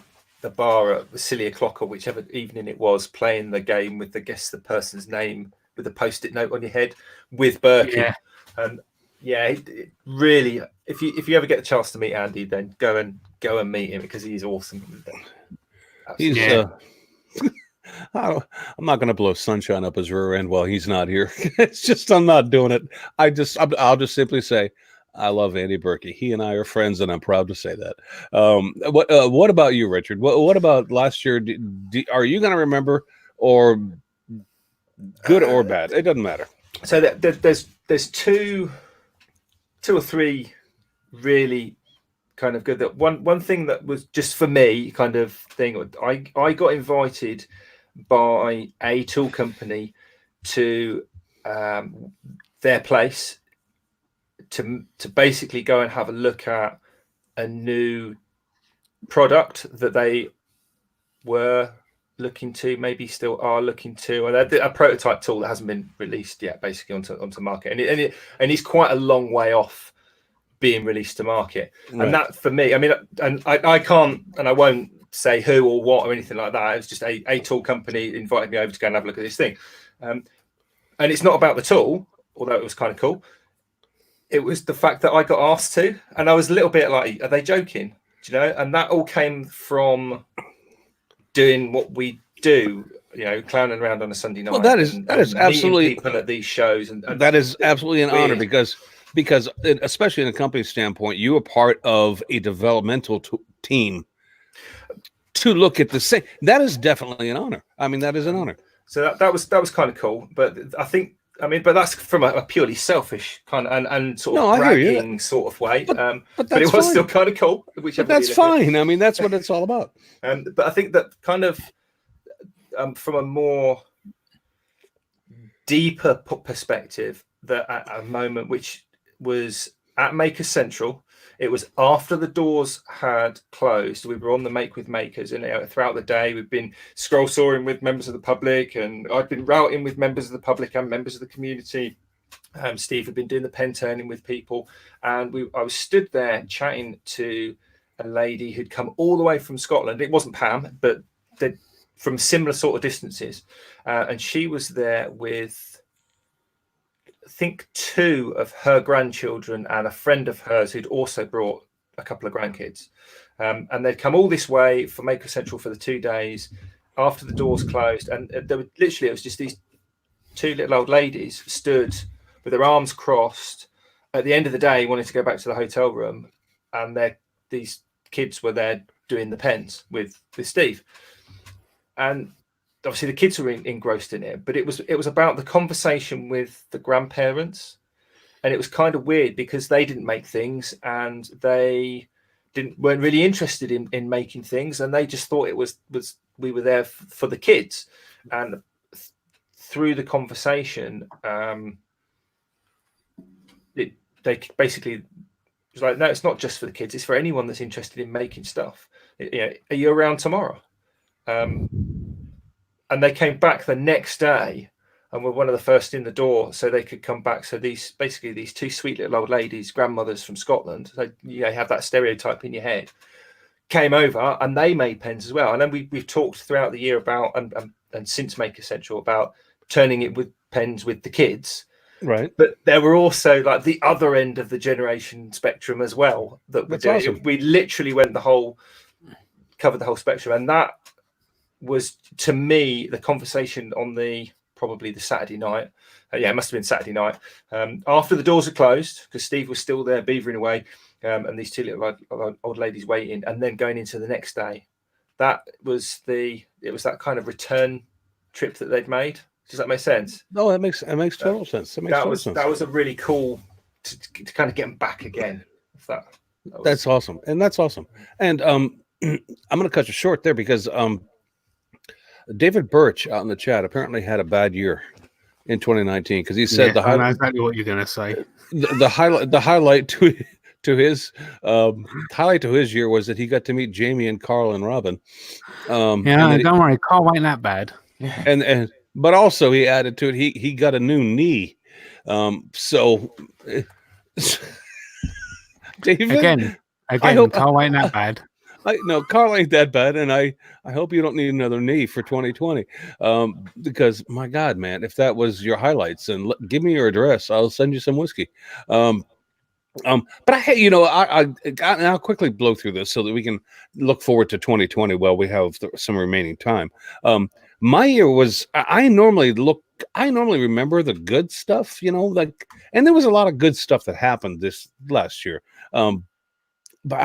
bar at the silly o'clock or whichever evening it was, playing the game with the person's name with a post-it note on your head with Berkey. Yeah. And yeah, really. If you ever get the chance to meet Andy, then go and meet him because he's awesome. He's I'm not going to blow sunshine up his rear end while he's not here. It's just I'm not doing it. I'll just simply say I love Andy Berkey. He and I are friends, and I'm proud to say that. What about you, Richard? What about last year? Are you going to remember, or good or bad? It doesn't matter. So there's two or three really kind of good. That one thing that was just for me kind of thing. I got invited by a tool company to their place to basically go and have a look at a new product that they were looking to, maybe still are looking to, and a prototype tool that hasn't been released yet, basically onto market, and it's quite a long way off being released to market. Right. And that for me, I mean, and I can't and I won't say who or what or anything like that. It was just a tool company invited me over to go and have a look at this thing, and it's not about the tool, although it was kind of cool. It was the fact that I got asked to, and I was a little bit like, are they joking? Do you know? And that all came from doing what we do, you know, clowning around on a Sunday night. Well, that is absolutely people at these shows, and that is absolutely an honor because especially in a company standpoint, you are part of a developmental team to look at the same. That is definitely an honor. I mean, that is an honor. So that was kind of cool, but I think. I mean, but that's from a purely selfish kind of and sort of bragging sort of way. But it was still kind of cool. But that's fine. I mean, that's what it's all about. But I think that kind of from a more deeper perspective, that at a moment which was at Maker Central, it was after the doors had closed. We were on the Make with Makers, and throughout the day, we've been scroll sawing with members of the public, and I'd been routing with members of the public and members of the community. Steve had been doing the pen turning with people, and I was stood there chatting to a lady who'd come all the way from Scotland. It wasn't Pam, but from similar sort of distances, and she was there with, I think, 2 of her grandchildren and a friend of hers who'd also brought a couple of grandkids. And they'd come all this way for Maker Central for the 2 days after the doors closed. And there were it was just these 2 little old ladies stood with their arms crossed at the end of the day, wanting to go back to the hotel room. And these kids were there doing the pens with Steve. And obviously the kids were engrossed in it, but it was about the conversation with the grandparents, and it was kind of weird because they didn't make things and they weren't really interested in making things, and they just thought it was we were there for the kids. And through the conversation, they basically was like, no, it's not just for the kids; it's for anyone that's interested in making stuff. Are you around tomorrow? And they came back the next day and were one of the first in the door, so they could come back. So these 2 sweet little old ladies, grandmothers from Scotland, so you have that stereotype in your head, came over and they made pens as well. And then we've talked throughout the year about and since Maker Central about turning it with pens with the kids. Right. But there were also like the other end of the generation spectrum as well. That's awesome. We literally covered the whole spectrum, and that was, to me, the conversation on probably the Saturday night. It must have been Saturday night. After the doors had closed, because Steve was still there beavering away, and these 2 little old ladies waiting, and then going into the next day. That was it was that kind of return trip that they'd made. Does that make sense? No, it makes total sense. That was a really cool to kind of get them back again. That's awesome. And that's awesome. And I'm going to cut you short there because David Birch out in the chat apparently had a bad year in 2019 because he said I know exactly what you're going to say. The highlight to his year was that he got to meet Jamie and Carl and Robin. Don't worry, Carl ain't that bad. But also he added to it he got a new knee. So David, again, Carl ain't that bad. No, Carl ain't that bad, and I hope you don't need another knee for 2020. Because my God, man, if that was your highlights, and give me your address, I'll send you some whiskey. But I'll quickly blow through this so that we can look forward to 2020 while we have some remaining time. My year was I normally remember the good stuff, and there was a lot of good stuff that happened this last year. But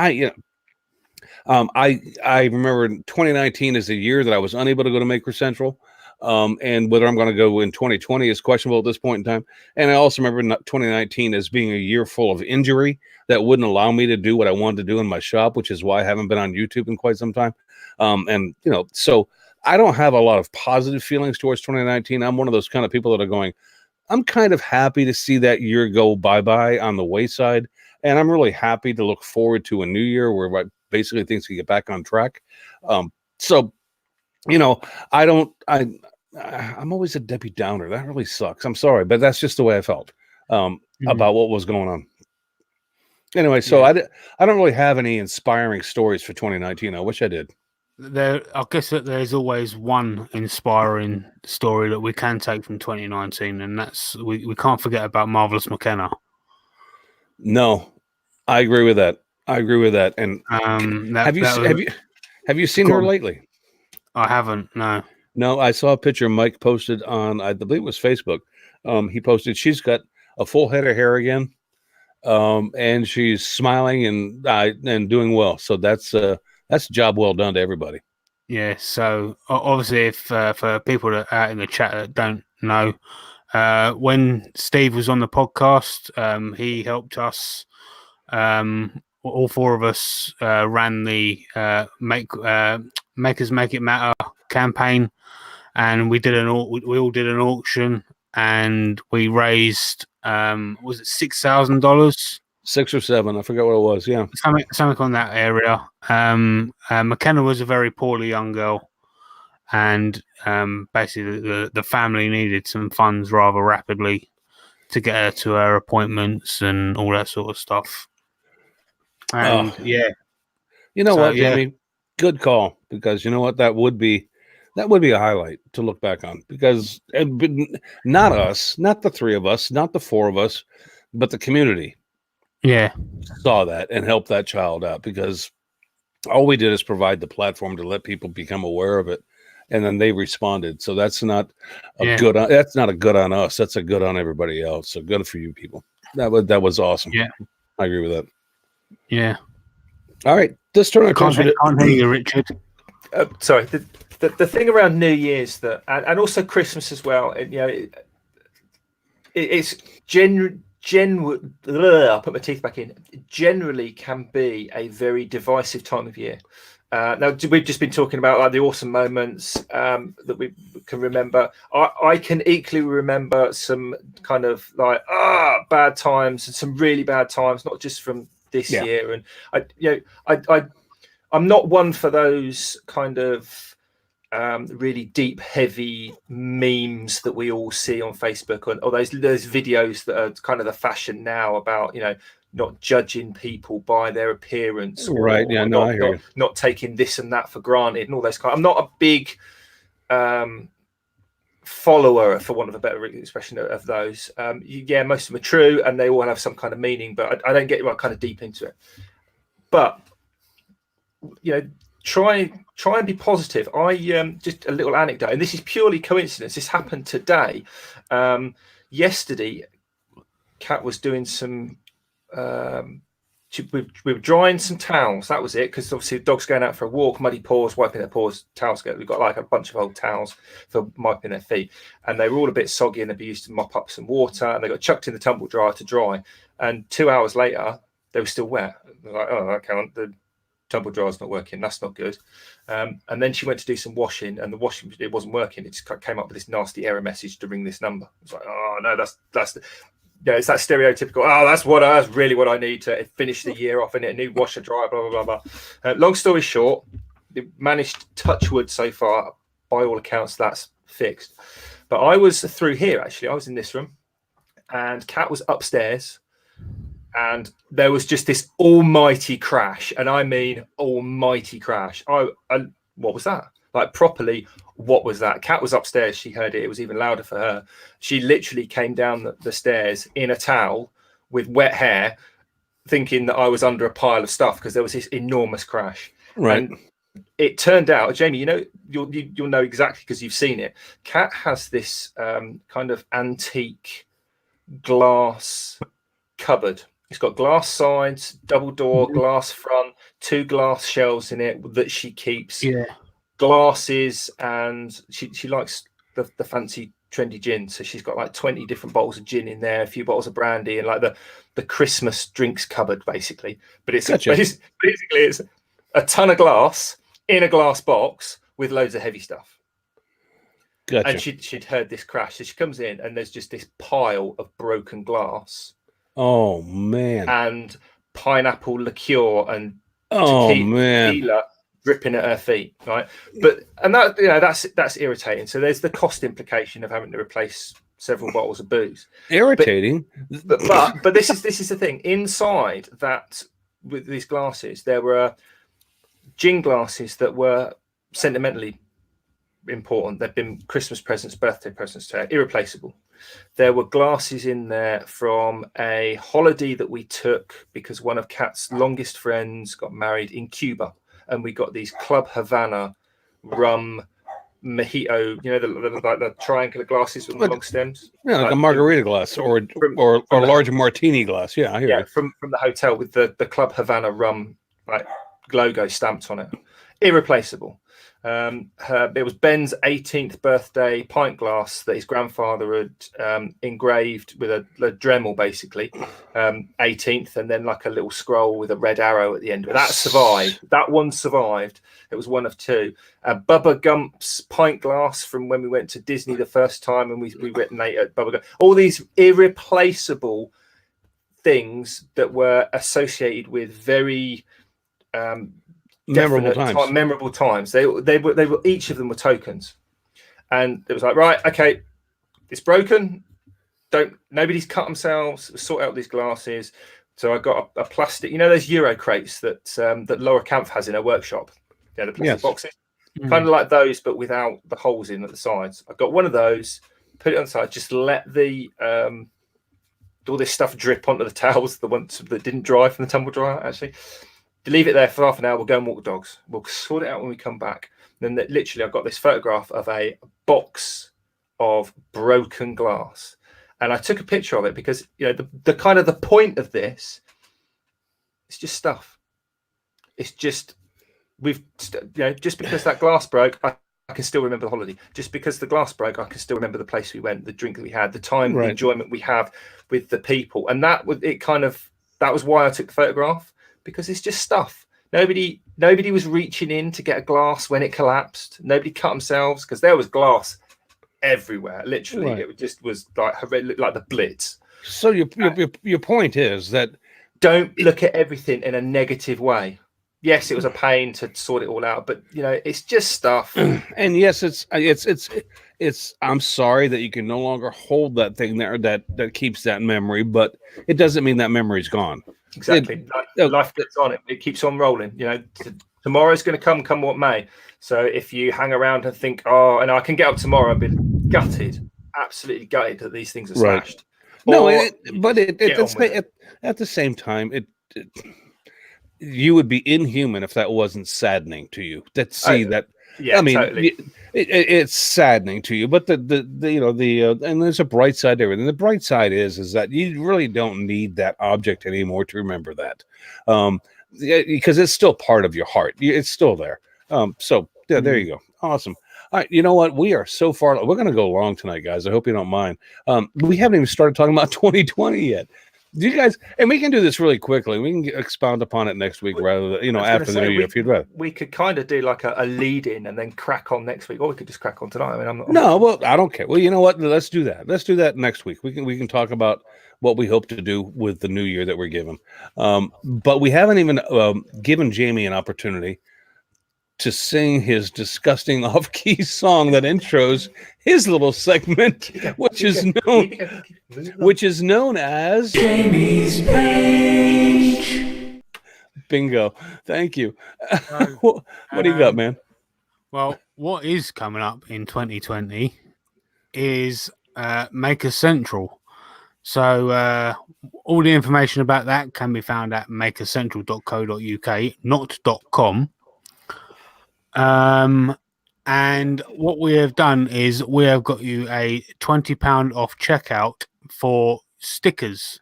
I remember 2019 is the year that I was unable to go to Maker Central. And whether I'm going to go in 2020 is questionable at this point in time. And I also remember 2019 as being a year full of injury that wouldn't allow me to do what I wanted to do in my shop, which is why I haven't been on YouTube in quite some time. So I don't have a lot of positive feelings towards 2019. I'm one of those kind of people that are going, I'm kind of happy to see that year go bye-bye on the wayside. And I'm really happy to look forward to a new year where basically things can get back on track. I'm always a Debbie Downer. That really sucks. I'm sorry, but that's just the way I felt about what was going on. Anyway, so I don't really have any inspiring stories for 2019. I wish I did. I guess that there's always one inspiring story that we can take from 2019, and that's we can't forget about Marvelous McKenna. No, I agree with that. And have you seen her lately? I haven't. No, I saw a picture Mike posted on, I believe it was Facebook. He posted she's got a full head of hair again, and she's smiling and doing well. So that's a job well done to everybody. Yeah. So obviously, if for people that out in the chat that don't know, when Steve was on the podcast, he helped us. All four of us ran the Makers Make It Matter campaign. And we all did an auction, and we raised was it $6,000? $6 or $7, I forget what it was. Yeah, something on that area. McKenna was a very poorly young girl, and basically the family needed some funds rather rapidly to get her to her appointments and all that sort of stuff. And what, Jamie? Good call, because you know what, that would be a highlight to look back on, because not us, not the three of us, not the four of us, but the community saw that and helped that child out, because all we did is provide the platform to let people become aware of it, and then they responded. So that's not a good on us. That's a good on everybody else. So good for you people. That was awesome. Yeah, I agree with that. Yeah. All right, let's turn our attention to. Can't hear you, Richard. Sorry. The thing around New Year's and also Christmas as well, it's I'll put my teeth back in. Generally, can be a very divisive time of year. Now we've just been talking about like the awesome moments that we can remember. I can equally remember some kind of like bad times and some really bad times, not just from this year. And I'm not one for those kind of really deep, heavy memes that we all see on Facebook, or those videos that are kind of the fashion now about, not judging people by their appearance, right? Yeah, no, I hear you. Not taking this and that for granted, and all those I'm not a big follower, for want of a better expression, of those. Most of them are true, and they all have some kind of meaning, but I don't get kind of deep into it. But try and be positive. I just a little anecdote, and this is purely coincidence. This happened today. Yesterday, Kat was doing some. We were drying some towels. That was it, because obviously the dog's going out for a walk, muddy paws, wiping their paws, towels go. We've got like a bunch of old towels for wiping their feet, and they were all a bit soggy, and they'd be used to mop up some water, and they got chucked in the tumble dryer to dry. And 2 hours later, they were still wet. I was like, oh, okay, the tumble dryer's not working. That's not good. And then she went to do some washing, and the washing, it wasn't working. It just came up with this nasty error message to ring this number. It's like, oh no, that's it's that stereotypical. Oh, that's really what I need to finish the year off, and a new washer dryer, blah blah blah blah. Long story short, they managed, touch wood so far, by all accounts, that's fixed. But I was through here actually. I was in this room, and Kat was upstairs, and there was just this almighty crash, and I mean almighty crash. I what was that? Like properly, what was that? Kat was upstairs. She heard it. It was even louder for her. She literally came down the stairs in a towel with wet hair, thinking that I was under a pile of stuff because there was this enormous crash. Right. And it turned out, Jamie, you know, you'll know exactly because you've seen it. Kat has this kind of antique glass cupboard. It's got glass sides, double door, glass front, 2 glass shelves in it that she keeps glasses, and she likes the fancy trendy gin. So she's got like 20 different bottles of gin in there, a few bottles of brandy, and like the Christmas drinks cupboard basically. But it's basically it's a ton of glass in a glass box with loads of heavy stuff. Gotcha. And she'd heard this crash. So she comes in and there's just this pile of broken glass. Oh man. And pineapple liqueur and tequila dripping at her feet, right? And that, you know, that's irritating. So there's the cost implication of having to replace several bottles of booze. Irritating. But this is the thing. Inside that, with these glasses, there were gin glasses that were sentimentally important. They've been Christmas presents, birthday presents to her, irreplaceable. There were glasses in there from a holiday that we took because one of Kat's longest friends got married in Cuba, and we got these Club Havana rum mojito, you know, the triangular glasses with the long stems. Yeah, like a margarita glass or a large martini glass. Yeah, I hear you. From the hotel with the Club Havana rum like logo stamped on it. Irreplaceable. It was Ben's 18th birthday pint glass that his grandfather had engraved with a Dremel, basically, 18th, and then like a little scroll with a red arrow at the end. But that survived. That one survived. It was one of 2. Bubba Gump's pint glass from when we went to Disney the first time, and we went late at Bubba Gump. All these irreplaceable things that were associated with very memorable times. They were each of them were tokens, and it was like, right, okay, it's broken. Nobody's cut themselves. Sort out these glasses. So I got a plastic, you know, those Euro crates that Laura Kampf has in her workshop. Yeah, the plastic boxes, kind of like those, but without the holes in at the sides. I got one of those, put it on the side, just let the all this stuff drip onto the towels, the ones that didn't dry from the tumble dryer, actually. Leave it there for half an hour. We'll go and walk the dogs. We'll sort it out when we come back. Then literally, I've got this photograph of a box of broken glass, and I took a picture of it because, you know, the kind of the point of this, it's just stuff. It's just just because that glass broke, I can still remember the holiday. Just because the glass broke, I can still remember the place we went, the drink that we had, the time, the enjoyment we have with the people, and that was why I took the photograph. Because it's just stuff. Nobody was reaching in to get a glass when it collapsed. Nobody cut themselves because there was glass everywhere. Literally, It just was like the Blitz. So your point is that don't look at everything in a negative way. Yes, it was a pain to sort it all out, but you know, it's just stuff. And yes, it's. I'm sorry that you can no longer hold that thing there that keeps that memory, but it doesn't mean that memory's gone. Exactly. Life gets on. It keeps on rolling. You know, tomorrow's going to come what may. So if you hang around and think, oh, and I can get up tomorrow and be gutted, absolutely gutted that these things are smashed. No, but at the same time, you would be inhuman if that wasn't saddening to you. Yeah, I mean, totally. It's saddening to you, but and there's a bright side to everything. The bright side is that you really don't need that object anymore to remember that, because it's still part of your heart. It's still there. So yeah, there you go. Awesome. All right, you know what? We are so far. We're going to go long tonight, guys. I hope you don't mind. We haven't even started talking about 2020 yet. Do you guys, and we can do this really quickly. We can expound upon it next week rather than, after the new year, if you'd rather. We could kind of do like a lead in and then crack on next week, or we could just crack on tonight. I mean, well, I don't care. Well, you know what? Let's do that. Let's do that next week. We can talk about what we hope to do with the new year that we're given. But we haven't even given Jamie an opportunity to sing his disgusting off-key song that intros his little segment, which is known as Jamie's Page. Bingo. Thank you. What do you got, man? Well, what is coming up in 2020 is Maker Central. So all the information about that can be found at makercentral.co.uk, not .com. And what we have done is we have got you a £20 off checkout for stickers.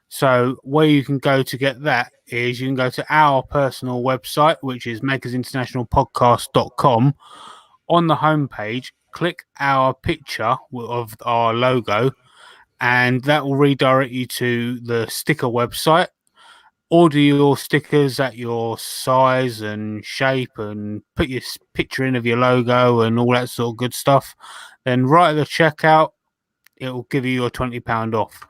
So where you can go to get that is you can go to our personal website, which is makersinternationalpodcast.com. On the homepage, click our picture of our logo, and that will redirect you to the sticker website. Order your stickers at your size and shape and put your picture in of your logo and all that sort of good stuff. Then right at the checkout, it will give you your £20 off.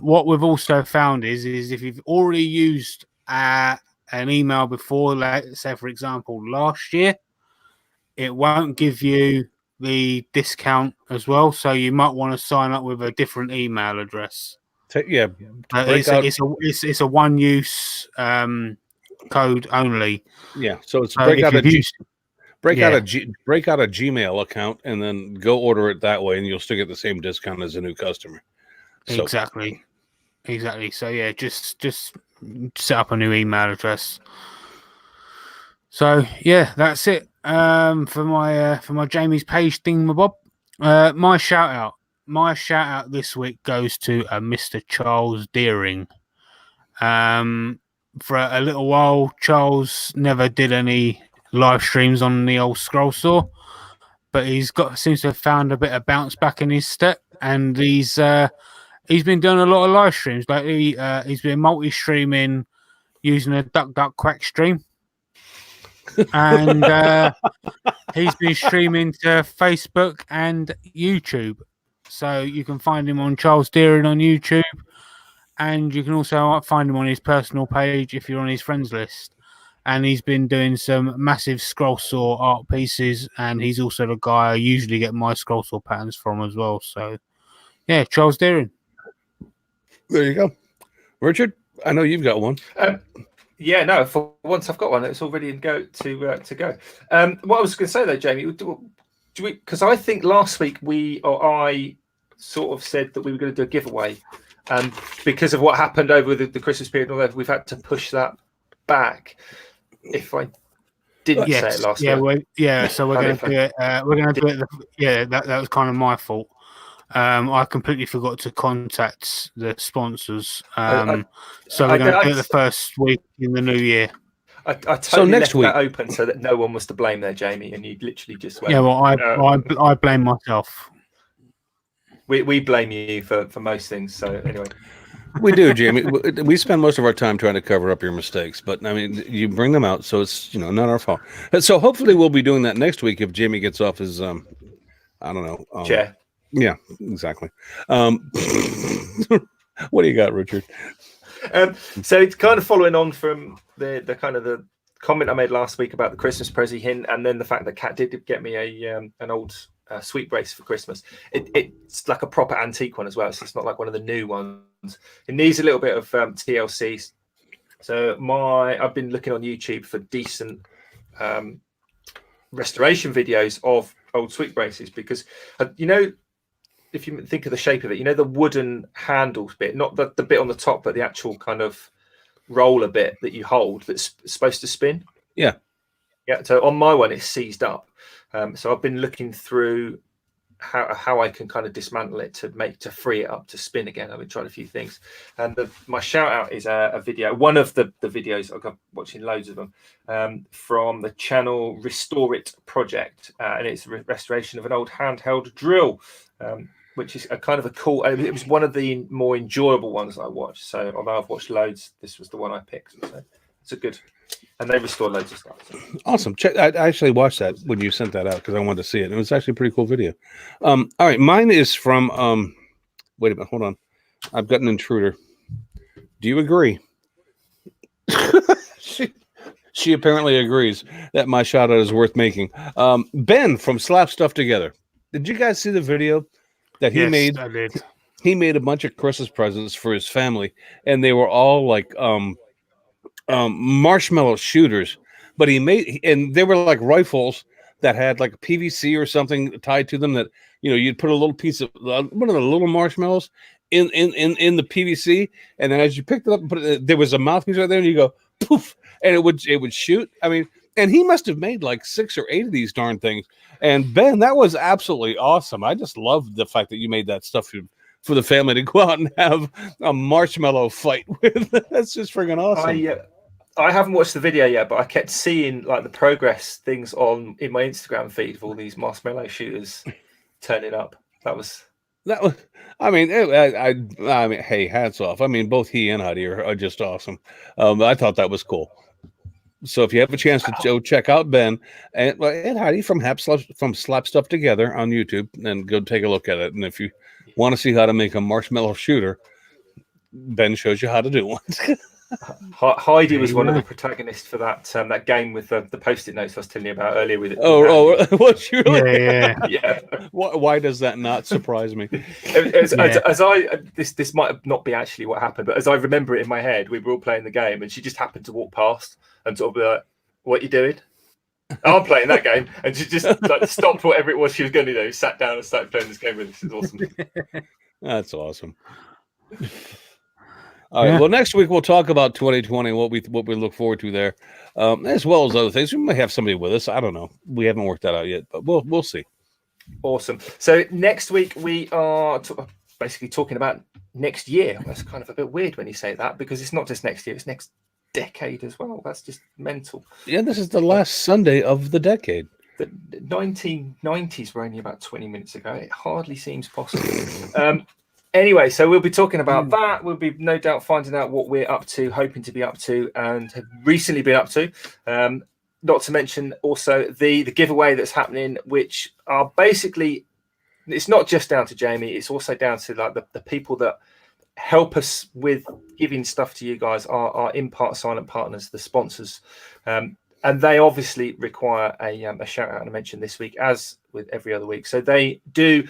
What we've also found is if you've already used an email before, like, say, for example, last year, it won't give you the discount as well. So you might want to sign up with a different email address. It's a one-use code only. Yeah, so it's break out a Gmail account and then go order it that way, and you'll still get the same discount as a new customer. So. Exactly. So yeah, just set up a new email address. So yeah, that's it. For my Jamie's Page thingamabob. My shout out this week goes to Mr. Charles Deering. For a little while, Charles never did any live streams on the old Scroll Saw, but seems to have found a bit of bounce back in his step, and he's been doing a lot of live streams. Like he's been multi-streaming using a Duck Quack stream, and he's been streaming to Facebook and YouTube. So you can find him on Charles Deering on YouTube, and you can also find him on his personal page if you're on his friends list. And he's been doing some massive Scroll Saw art pieces, and he's also the guy I usually get my Scroll Saw patterns from as well. So yeah, Charles Deering. There you go. Richard, I know you've got one. Yeah, no, for once I've got one. It's all ready to go. What I was going to say though, Jamie, because I think last week I sort of said that we were going to do a giveaway, and because of what happened over the Christmas period and all that, we've had to push that back. If I didn't say it last week, so we're going to do it. We're going to do it. That was kind of my fault. I completely forgot to contact the sponsors. So we're going to do it the first week in the new year. I totally left that open so that no one was to blame there, Jamie, and you literally just went. Yeah, well, I blame myself. We blame you for most things. So anyway. We do, Jamie. We spend most of our time trying to cover up your mistakes, but I mean, you bring them out, so it's not our fault. So hopefully, we'll be doing that next week if Jamie gets off his I don't know chair. Yeah, exactly. What do you got, Richard? So it's kind of following on from the kind of the comment I made last week about the Christmas Prezi hint, and then the fact that Kat did get me an old sweet brace for Christmas. It's like a proper antique one as well, so it's not like one of the new ones. It needs a little bit of TLC. So I've been looking on YouTube for decent restoration videos of old sweet braces, because if you think of the shape of it, the wooden handles bit, not the bit on the top, but the actual kind of roller bit that you hold that's supposed to spin. Yeah. So on my one, it's seized up. So I've been looking through how I can kind of dismantle it to free it up to spin again. I've been trying a few things, and my shout out is a video. One of the videos, I've got watching loads of them, from the channel Restore It Project, and it's a restoration of an old handheld drill. Which is a kind of a cool. It was one of the more enjoyable ones I watched. So although I've watched loads, this was the one I picked. So it's a good, and they restore loads of stuff. So. Awesome. I actually watched that when you sent that out because I wanted to see it. It was actually a pretty cool video. All right, mine is from. Wait a minute, hold on. I've got an intruder. Do you agree? She apparently agrees that my shout out is worth making. Ben from Slap Stuff Together. Did you guys see the video that he made? I did. He made a bunch of Christmas presents for his family, and they were all like marshmallow shooters. But and they were like rifles that had like a PVC or something tied to them. That you'd put a little piece of one of the little marshmallows in the PVC, and then as you picked it up and put it, there was a mouthpiece right there, and you go poof, and it would shoot. I mean, and he must have made like 6 or 8 of these darn things. And Ben, that was absolutely awesome. I just love the fact that you made that stuff for the family to go out and have a marshmallow fight with. That's just friggin' awesome. I haven't watched the video yet, but I kept seeing like the progress things in my Instagram feed of all these marshmallow shooters turning up. That was. I mean, hey, hats off. I mean, both he and Heidi are just awesome. I thought that was cool. So if you have a chance to go check out Ben and Heidi from Slap Stuff Together on YouTube, and go take a look at it. And if you want to see how to make a marshmallow shooter, Ben shows you how to do one. Heidi was one of the protagonists for that game with the post-it notes I was telling you about earlier. With was she really? Yeah. Why does that not surprise me? This might not be actually what happened, but as I remember it in my head, we were all playing the game, and she just happened to walk past and sort of be like, "What are you doing?" I'm playing that game, and she just like stopped whatever it was she was going to do, sat down and started playing this game with us. It's awesome. That's awesome. All right. Well, next week we'll talk about 2020, what we look forward to there, as well as other things. We might have somebody with us. I don't know. We haven't worked that out yet, but we'll see. Awesome. So next week we are basically talking about next year. That's kind of a bit weird when you say that, because it's not just next year; it's next decade as well. That's just mental. Yeah, this is the last Sunday of the decade. The 1990s were only about 20 minutes ago. It hardly seems possible. Anyway, so we'll be talking about that. We'll be no doubt finding out what we're up to, hoping to be up to, and have recently been up to. Not to mention also the giveaway that's happening, which are basically, it's not just down to Jamie, it's also down to like the people that help us with giving stuff to you guys, our in-part silent partners, the sponsors. And they obviously require a shout out and a mention this week, as with every other week. So they do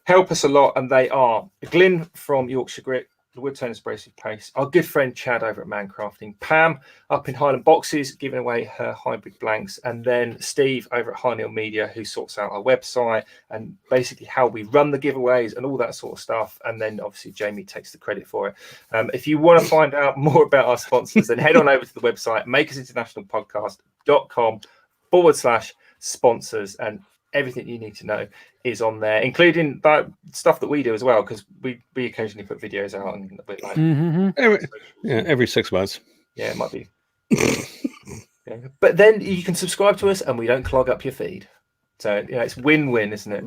help us a lot, and they are Glyn from Yorkshire Grit, the Woodtone Abrasive Paste, our good friend Chad over at Mancrafting, Pam up in Highland Boxes giving away her hybrid blanks, and then Steve over at Harneal Media, who sorts out our website and basically how we run the giveaways and all that sort of stuff. And then obviously Jamie takes the credit for it. If you want to find out more about our sponsors, then head on over to the website makersinternationalpodcast.com/sponsors, and everything you need to know is on there, including that stuff that we do as well, because we occasionally put videos out and a bit like every 6 months. Yeah, it might be. But then you can subscribe to us and we don't clog up your feed. So it's win-win, isn't it?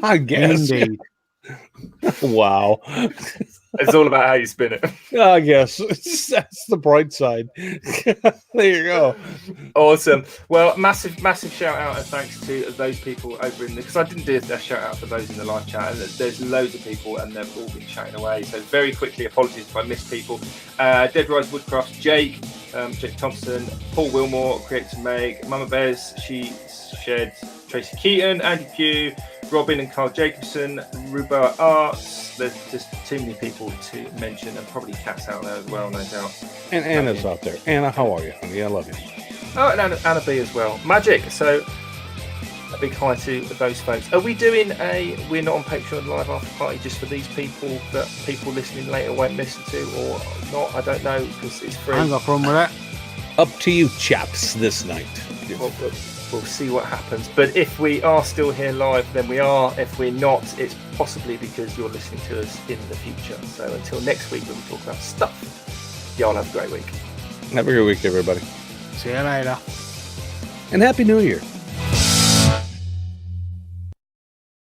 I guess. Indeed. Wow. It's all about how you spin it. I guess that's the bright side. There you go. Awesome. Well, massive shout out and thanks to those people over in because I didn't do a shout out for those in the live chat, and there's loads of people and they've all been chatting away. So very quickly, apologies if I missed people. Dead Rise Woodcraft, Jake Thompson, Paul Wilmore, Create to Make, Mama Bears, She Shed, Tracy Keaton, Andy Pugh, Robin and Carl Jacobson, Ruba Arts. There's just too many people to mention, and probably Cat's out there as well, no doubt. And Anna's out there. Anna, how are you, honey? I love you. Oh, and Anna B as well. Magic. So a big hi to those folks. Are we doing we're not on Patreon live after party just for these people that people listening later won't listen to, or not? I don't know, because it's free. I ain't got a problem with that. Up to you, chaps, this night. We'll see what happens. But if we are still here live, then we are. If we're not, it's possibly because you're listening to us in the future. So until next week when we talk about stuff, y'all have a great week. Have a great week, everybody. See you later. And Happy New Year.